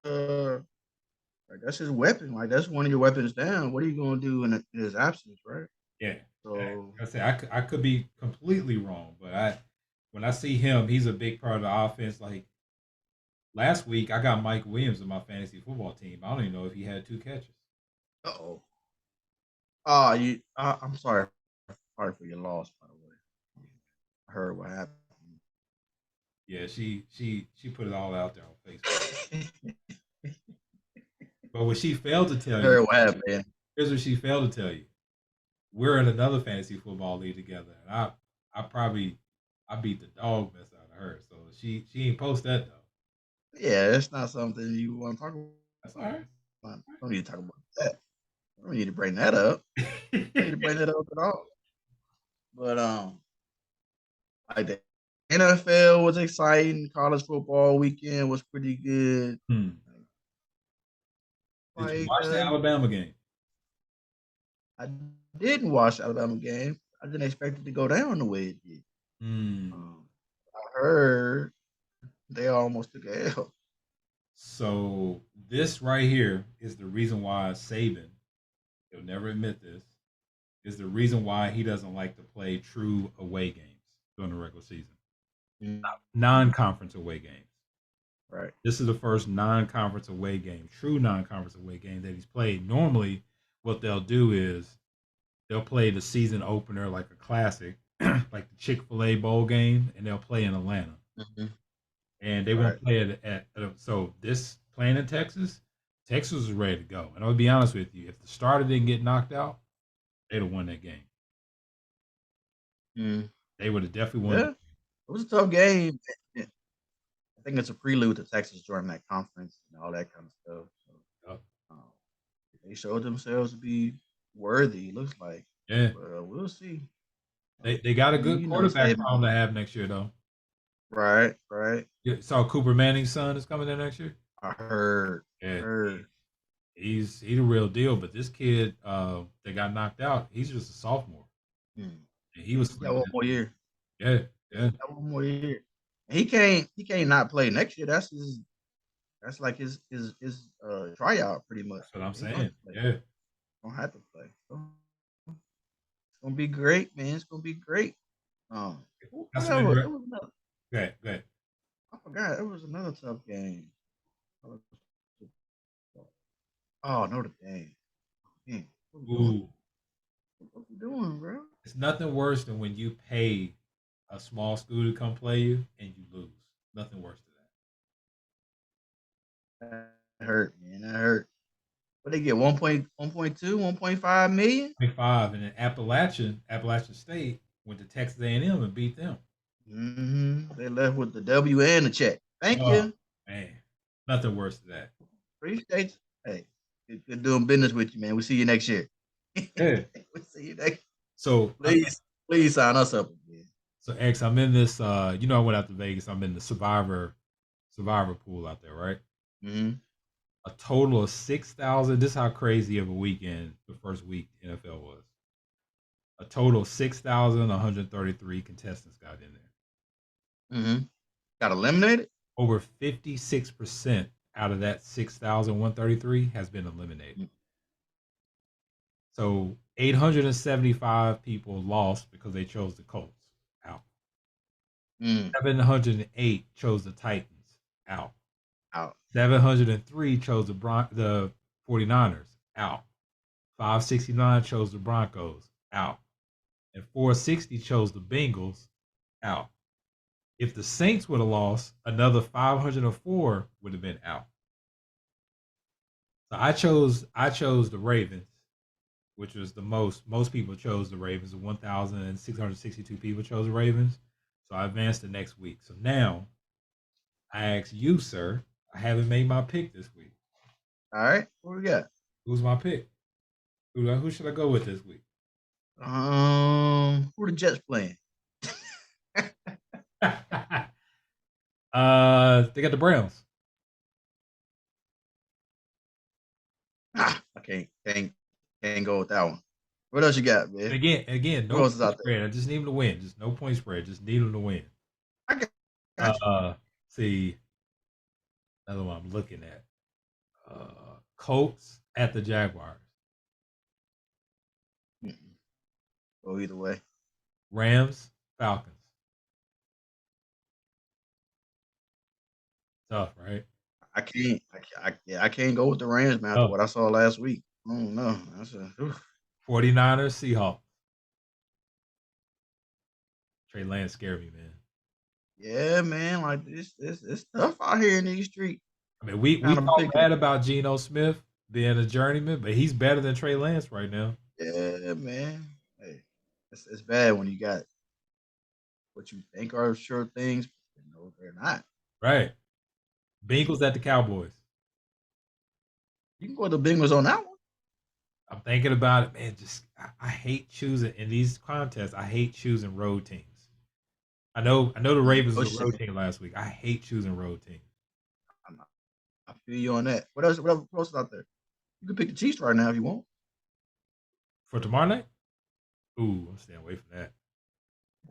like that's his weapon. Like that's one of your weapons down. What are you gonna do in his absence, right? Yeah. So I say I could be completely wrong, but when I see him, he's a big part of the offense. Like last week, I got Mike Williams in my fantasy football team. I don't even know if he had 2 catches. oh. I'm sorry for your loss, by the way. I heard what happened. Yeah, she put it all out there on Facebook. But what she failed to tell you, what happened. Here's what she failed to tell you. We're in another fantasy football league together, and I beat the dog mess out of her. So she ain't post that though. Yeah, it's not something you want to talk about. That's all right. Don't need to talk about that. I don't need to bring that up. I don't need to bring that up at all. But like the NFL was exciting. College football weekend was pretty good. Did you watch the Alabama game? I didn't watch the Alabama game. I didn't expect it to go down the way it did. I heard they almost took a L. So this right here is the reason why Saban, he'll never admit this, is the reason why he doesn't like to play true away games during the regular season. Non-conference away games. Right. This is the first non-conference away game, true non-conference away game that he's played. Normally, what they'll do is they'll play the season opener like a classic, like the Chick-fil-A bowl game, and they'll play in Atlanta. and they Right. won't play it so this playing in Texas. Texas was ready to go, and I'll be honest with you, if the starter didn't get knocked out, they'd have won that game. Mm. They would have definitely won. Yeah, it was a tough game. I think it's a prelude to Texas joining that conference and all that kind of stuff. So, Yep. they showed themselves to be worthy. It looks like, Yeah, but we'll see. they got a good quarterback Saban. problem to have next year though. Right, right. You saw Cooper Manning's son is coming there next year. I heard, Yeah, heard. he's the real deal. But this kid that got knocked out, he's just a sophomore, Hmm. and he was He got one more year. yeah, yeah. He got one more year. He can't not play next year. That's like his tryout pretty much. That's what I'm He's gonna saying. play. Yeah, Don't have to play. So, it's gonna be great, man. It's gonna be great. that's some Whatever. It great. was another, Good, good. I forgot. It was another tough game. Oh, Notre Dame. Man, what we doing? Ooh, What we doing, bro? it's nothing worse than when you pay a small school to come play you and you lose. Nothing worse than That hurt, man. That hurt. But they get 1.2, 1.5 million. that. 25 and then Appalachian State went to Texas A&M and beat them. They left with the W and the check. Thank Oh you. man, nothing worse than that. Appreciate you. Hey, good doing business with you, man. We'll see you next year. Yeah. We'll see you next. So Please sign us up again. so X, I'm in this. I went out to Vegas. I'm in the Survivor pool out there, right? Mm-hmm. A total of 6,000. This is how crazy of a weekend the first week NFL was. A total of 6,133 contestants got in there. Mm-hmm. Got eliminated? Over 56% out of that 6,133 has been eliminated. Mm. So 875 people lost because they chose the Colts out. 708 chose the Titans out. 703 chose the 49ers out. 569 chose the Broncos out. And 460 chose the Bengals out. If the Saints would have lost, another 504 would have been out. So I chose the Ravens, which was the most people chose the Ravens. 1,662 people chose the Ravens. So I advanced the next week. So now I ask you, sir, I haven't made my pick this week. All right. What we got? Who's my pick? Who should I go with this week? Who the Jets playing? They got the Browns. I can't go with that one. What else you got, man? Again, no point spread. I just need them to win. Just no point spread. Just need them to win. I got you. See, another one I'm looking at. Colts at the Jaguars. Go either way. Rams, Falcons. Tough, right? I can't go with the Rams, man. After what I saw last week. I don't know. 49ers, Seahawks. Trey Lance scared me, man. Yeah, man. Like it's tough out here in these streets. I mean, we talk bad about Geno Smith being a journeyman, but he's better than Trey Lance right now. Yeah, man. Hey, it's bad when you got what you think are sure things, but no, they're not. Right. Bengals at the Cowboys. You can go with the Bengals on that one. I'm thinking about it, man. I hate choosing in these contests. I hate choosing road teams. I know the Ravens was a road team last week. I hate choosing road teams. I feel you on that. What else is out there? You can pick the Chiefs right now if you want. For tomorrow night? Ooh, I'm staying away from that.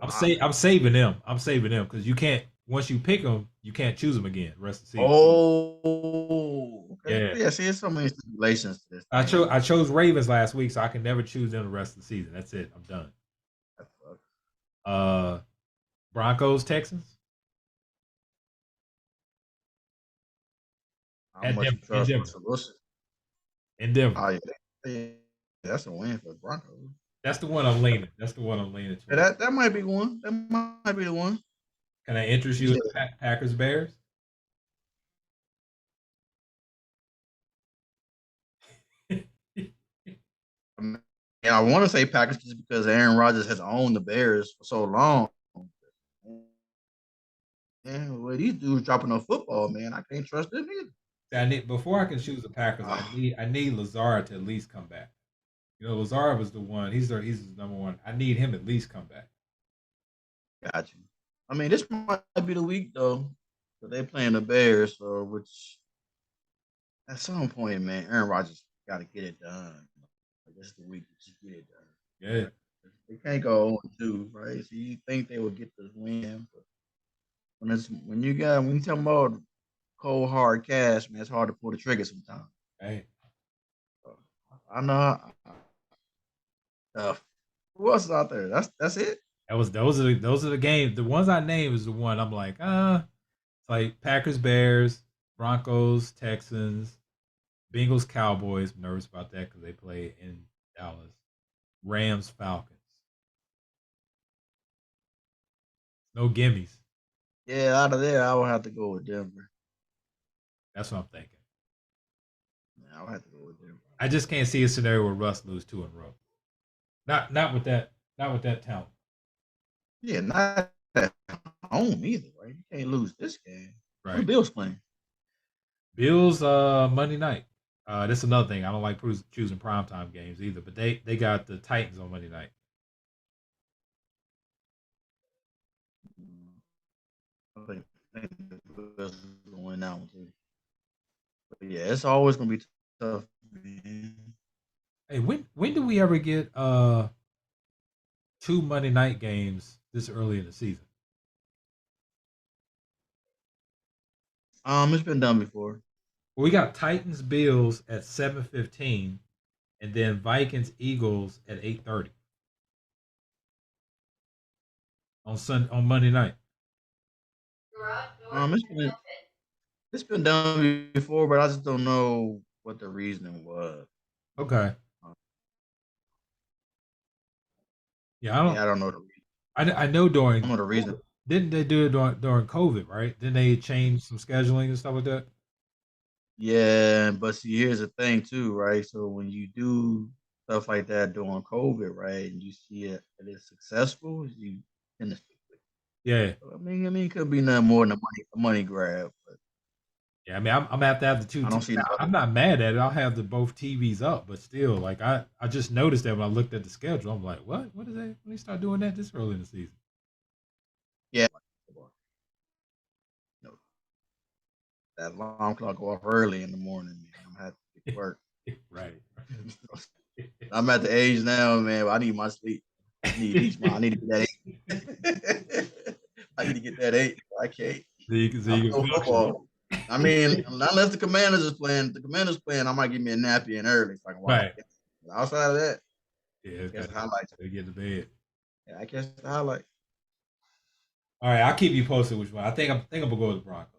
I'm saving them. I'm saving them because you can't. Once you pick them, you can't choose them again. The rest of the season. Oh, okay. Yeah. See, there's so many stipulations to this. I chose Ravens last week, so I can never choose them the rest of the season. That's it. I'm done. Broncos, Texans. How much you trust Russell Wilson? In Denver. Oh, yeah. That's a win for the Broncos. That's the one I'm leaning. To. Yeah, that might be one. That might be the one. Can I interest You you in said, the Packers Bears? and I want to say Packers just because Aaron Rodgers has owned the Bears for so long. Man, well, these dudes dropping on football, man. I can't trust them either. I need before I can choose the Packers. Ah, I need Lazard to at least come back. You know, Lazard was the one. He's his number one. I need him at least come back. got you. I mean, this might be the week though, but they playing the Bears, so which at some point, man, Aaron Rodgers got to get it done. Like, this is the week to just get it done. Yeah. Right? They can't go 0-2, right? So you think they would get this win, but when you talking about cold hard cash, man, it's hard to pull the trigger sometimes. Hey, So, I know. Who else is out there? That's it. those are the games. The ones I named is the one I'm like, it's like Packers, Bears, Broncos, Texans, Bengals, Cowboys. I'm nervous about that because they play in Dallas. Rams, Falcons. No gimmies. Yeah, out of there, I would have to go with Denver. That's what I'm thinking. Yeah, I would have to go with Denver. I just can't see a scenario where Russ lose two in a row. Not with that. Not with that talent. Yeah, not at home either, right? You can't lose this game. Who the Right. Bills playing? Bills Monday night. That's another thing. I don't like choosing primetime games either, but they got the Titans on Monday night. I think the Bills are gonna win that one too. But yeah, it's always gonna be tough, man. Hey, when do we ever get two Monday night games this early in the season? It's been done before. Well, we got Titans Bills at 7:15, and then Vikings Eagles at 8:30 on Monday night. Um, it's been it's been done before, but I just don't know what the reasoning was. Okay. Um, Yeah, yeah, I don't know the reason. I know I during don't know the reason. didn't they do it during COVID, right? Didn't they change some scheduling and stuff like that? Yeah, but see, here's the thing too, right? So when you do stuff like that during COVID, right, and you see it and it's successful, you tend to stick with it. Yeah. So, it could be nothing more than a money grab, but Yeah, I mean, I'm gonna have to have the two. I don't see Now, the I'm other. not mad at it. I'll have the both TVs up, but still, like I just noticed that when I looked at the schedule, I'm like, what? What is that? When they start doing that this early in the season? Yeah, you know, that alarm clock go off early in the morning, man. I'm gonna have to get to work. Right. I'm at the age now, man. I need my sleep. I need to get that 8. I need to get that 8. I can't. So I'm you can no function. football. I mean, unless the Commanders is playing, the Commanders playing, I might give me a nappy in early so I can watch Right. it. Outside of that, Yeah, I it's catch got the highlights. to get to bed. Yeah, I catch the highlights. All right, I'll keep you posted which one. I think I'm gonna go with the Broncos.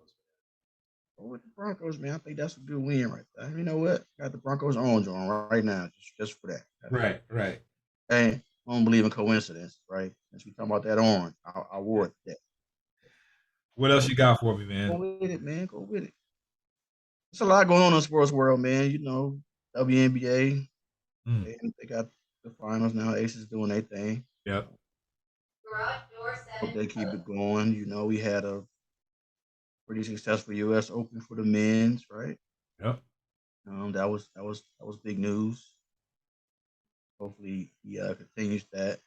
Go with the Broncos, man. I think that's a good win right there. You know what? Got the Broncos orange on right now, just for that. Right, right. Hey, I don't believe in coincidence, right? Since we talking about that orange, I Yeah. wore that. What else you got for me, Go man? with it, man. Go with it. There's a lot going on in the sports world, man. You know, WNBA, Mm, they got the finals now. Aces doing their thing. yep, Hope they keep it going. You know, we had a pretty successful U.S. Open for the men's, right? yep. That was big news. Hopefully, he continues that.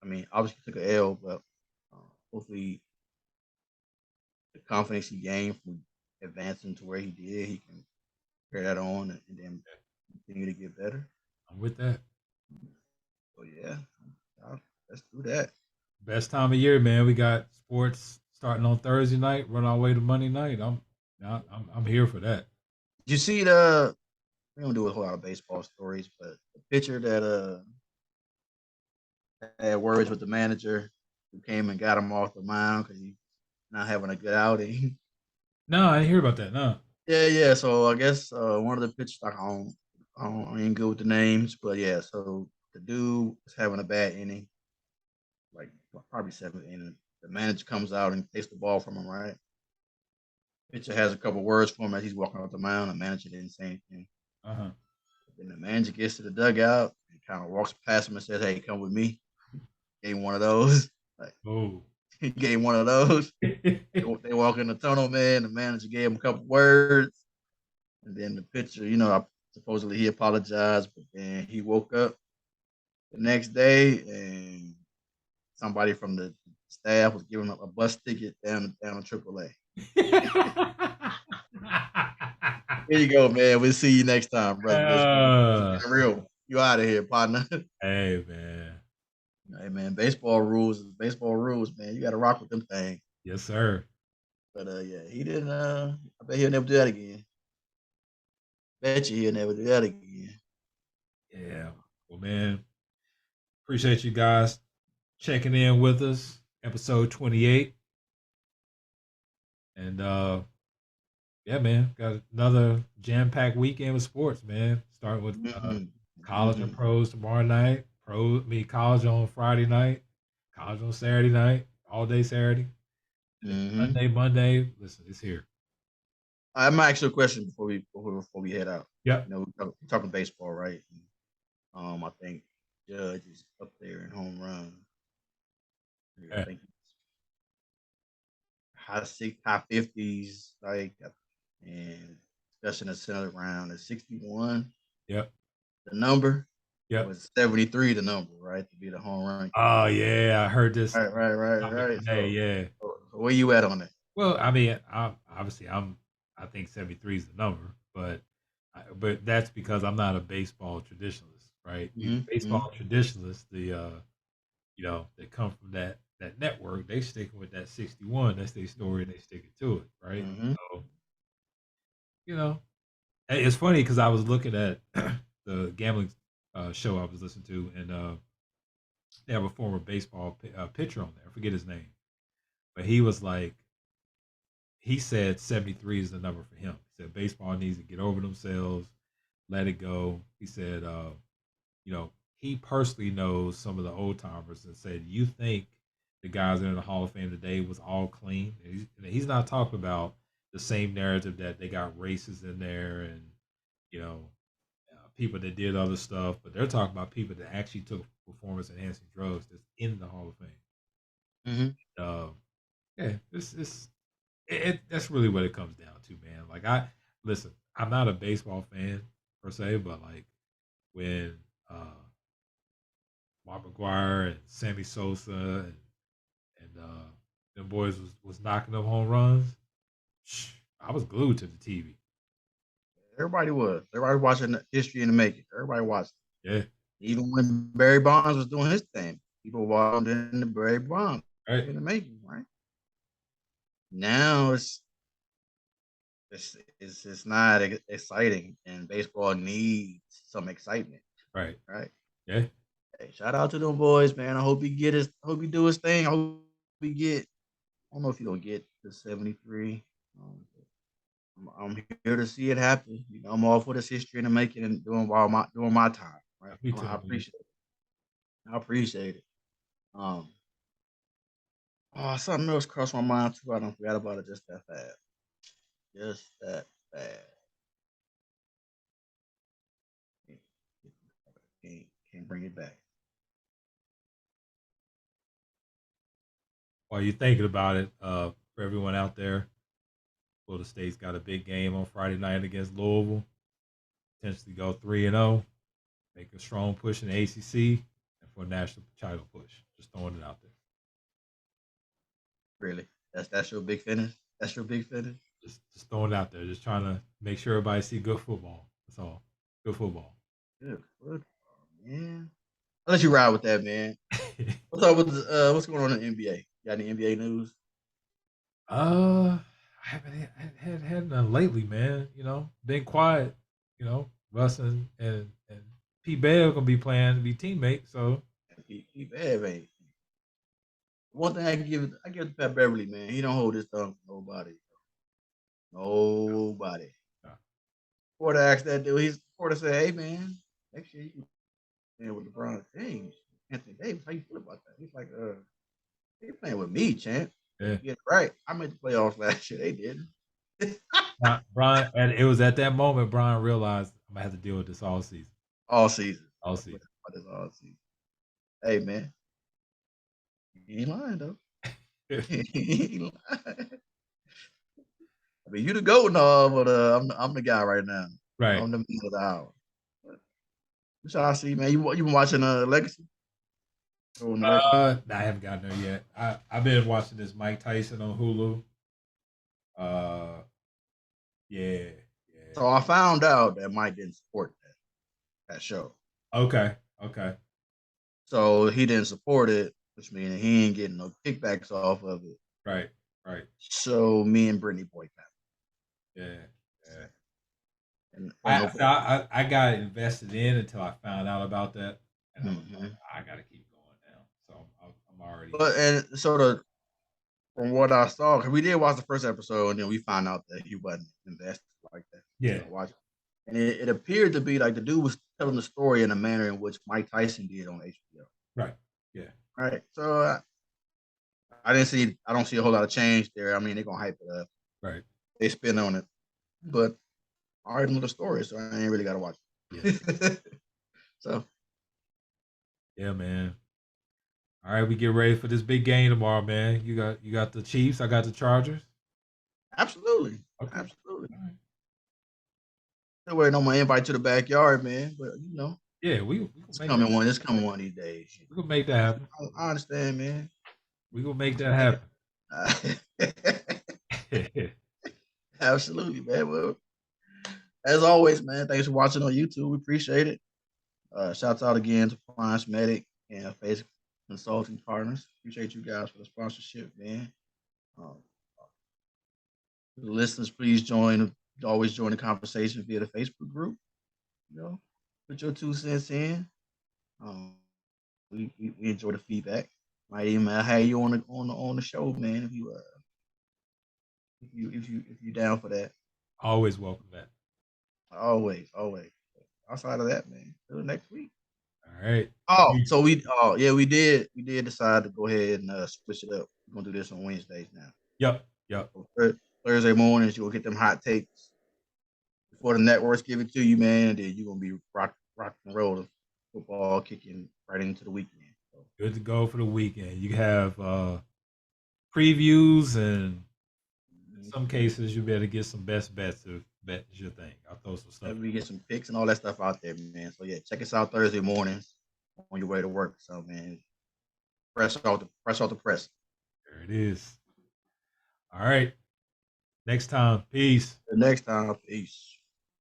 I mean, obviously took an L, but hopefully the confidence he gained from advancing to where he did, he can carry that on and then continue to get better. I'm with that. So yeah, let's do that. Best time of year, man. We got sports starting on Thursday night, run our way to Monday night. I'm here for that. Did you see we don't do a whole lot of baseball stories, but the pitcher that had words with the manager who came and got him off the mound because he's not having a good outing. No, I didn't hear about that. No. Yeah, yeah. So I guess one of the pitchers, like I ain't good with the names, but yeah. So the dude was having a bad inning, like probably 7th inning. The manager comes out and takes the ball from him, right? Pitcher has a couple words for him as he's walking off the mound. The manager didn't say anything. Uh-huh. Then the manager gets to the dugout and kind of walks past him and says, "Hey, come with me." Gave him one of those. Like, Oh. he gave him one of those. They walk in the tunnel, man. The manager gave him a couple words. And then the pitcher, supposedly he apologized, but then he woke up the next day and somebody from the staff was giving him a bus ticket down to AAA. Here you go, man. We'll see you next time, brother. It's been real. You out of here, partner. Hey, man. Hey, man. Baseball rules, man. You got to rock with them things. Yes, sir. But yeah, he didn't. I bet he'll never do that again. Bet you he'll never do that again. Yeah. Well, man, appreciate you guys checking in with us. Episode 28. And yeah, man, got another jam-packed weekend with sports, man. Starting with college and pros tomorrow night. College on Friday night, college on Saturday night, all day Saturday. Monday. Listen, it's here. I'm gonna ask you a question before we head out. Yep. We're talking baseball, right? I think Judge is up there in home run. Yeah. I think high 50s, like, and especially in the center round at 61. Yep. The number. Yep. Was 73 the number, right? To be the home run. Oh yeah, I heard this. Right. Today, yeah. So where you at on it? Well, I mean, I think 73 is the number, but that's because I'm not a baseball traditionalist, right? Baseball traditionalists, that come from that network, they sticking with that 61. That's their story, and they sticking to it, right? So, it's funny because I was looking at the gambling show I was listening to, and they have a former baseball pitcher on there. I forget his name, but he was like, he said 73 is the number for him. He said baseball needs to get over themselves, let it go. He said, he personally knows some of the old timers and said, you think the guys that are in the Hall of Fame today was all clean? And he's not talking about the same narrative that they got races in there and, people that did other stuff, but they're talking about people that actually took performance enhancing drugs that's in the Hall of Fame. Yeah, that's really what it comes down to, man. Like, I'm not a baseball fan per se, but like when Mark McGwire and Sammy Sosa and them boys was knocking up home runs, I was glued to the TV. Everybody was. Everybody watching History in the Making. Everybody watched it. Yeah. Even when Barry Bonds was doing his thing, people watched in the Barry Bonds in the making, right? Now it's not exciting, and baseball needs some excitement. Right. Yeah. Hey, shout out to them boys, man. I hope he do his thing. I hope he get. I don't know if he gonna get to 73. I'm here to see it happen. I'm all for this history in the making and doing my time. Right. I appreciate it. I appreciate it. Something else crossed my mind too. I don't forget about it just that fast. Can't bring it back. While you're thinking about it, for everyone out there, Florida State's got a big game on Friday night against Louisville. Potentially go 3-0, make a strong push in the ACC, and for a national title push. Just throwing it out there. Really? That's your big finish? That's your big finish? Just throwing it out there. Just trying to make sure everybody see good football. That's all. Good football. Good football, man. I'll let you ride with that, man. What's up with what's going on in the NBA? Got any NBA news? I haven't had none lately, man. Been quiet. Russ and P. Bev gonna be playing to be teammates. So P. Bev ain't. One thing I give to Pat Beverly, man. He don't hold his tongue for nobody. Nobody. Porter asked that dude. Porter said, "Hey, man, next year you can play with LeBron James, Anthony Davis. How you feel about that?" He's like, They playing with me, champ. Yeah. Get it right. I made the playoffs last year. They didn't. Brian, and it was at that moment Brian realized I'm gonna have to deal with this all season. All season. All season. All season. Hey man, you ain't lying though. You ain't lying. I mean, you the goat and all, but I'm the guy right now. Right. I'm the man of the hour. What shall I see, man? You been watching Legacy? I haven't gotten there yet. I've been watching this Mike Tyson on Hulu. Yeah. So I found out that Mike didn't support that show. Okay. So he didn't support it, which means he ain't getting no kickbacks off of it. Right. So me and Brittany boycott. Yeah. And I got invested in until I found out about that, and I got to keep going now. So I'm already. But and so from what I saw, because we did watch the first episode, and then we found out that he wasn't invested like that. Yeah. Watch it. And it appeared to be like the dude was telling the story in a manner in which Mike Tyson did on HBO. Right. Yeah. Right. So I don't see a whole lot of change there. I mean, they're gonna hype it up. Right. They spin on it, but I already know the story, so I ain't really gotta watch it. Yeah. So. Yeah, man. All right, we get ready for this big game tomorrow, man. You got the Chiefs. I got the Chargers. Absolutely. Okay. Absolutely. All right. Still waiting on my invite to the backyard, man. But you know. Yeah, we it's coming one. It's coming one of these days. We gonna make that happen. I understand, man. We gonna make that happen. Absolutely, man. Well, as always, man, thanks for watching on YouTube. We appreciate it. Shouts out again to Appliance Medic and Face Consulting Partners. Appreciate you guys for the sponsorship, man. The listeners, please always join the conversation via the Facebook group. You know, put your 2 cents in. We enjoy the feedback. Might even have you on the show, man. If you down for that. Always welcome that. Always. Outside of that, man, till next week. All right. So we did decide to go ahead and switch it up. We're gonna do this on Wednesdays now. Yep. So Thursday mornings, you'll get them hot takes before the networks give it to you, man. And then you're gonna be rock and roll football, kicking right into the weekend. So. Good to go for the weekend. You have previews, and in some cases you'll be able to get some best bets if that's your thing. I'll throw some stuff. We get some picks and all that stuff out there, man. So yeah, check us out Thursday mornings on your way to work. So man, press off the press. There it is. All right. Next time, peace. Next time, peace.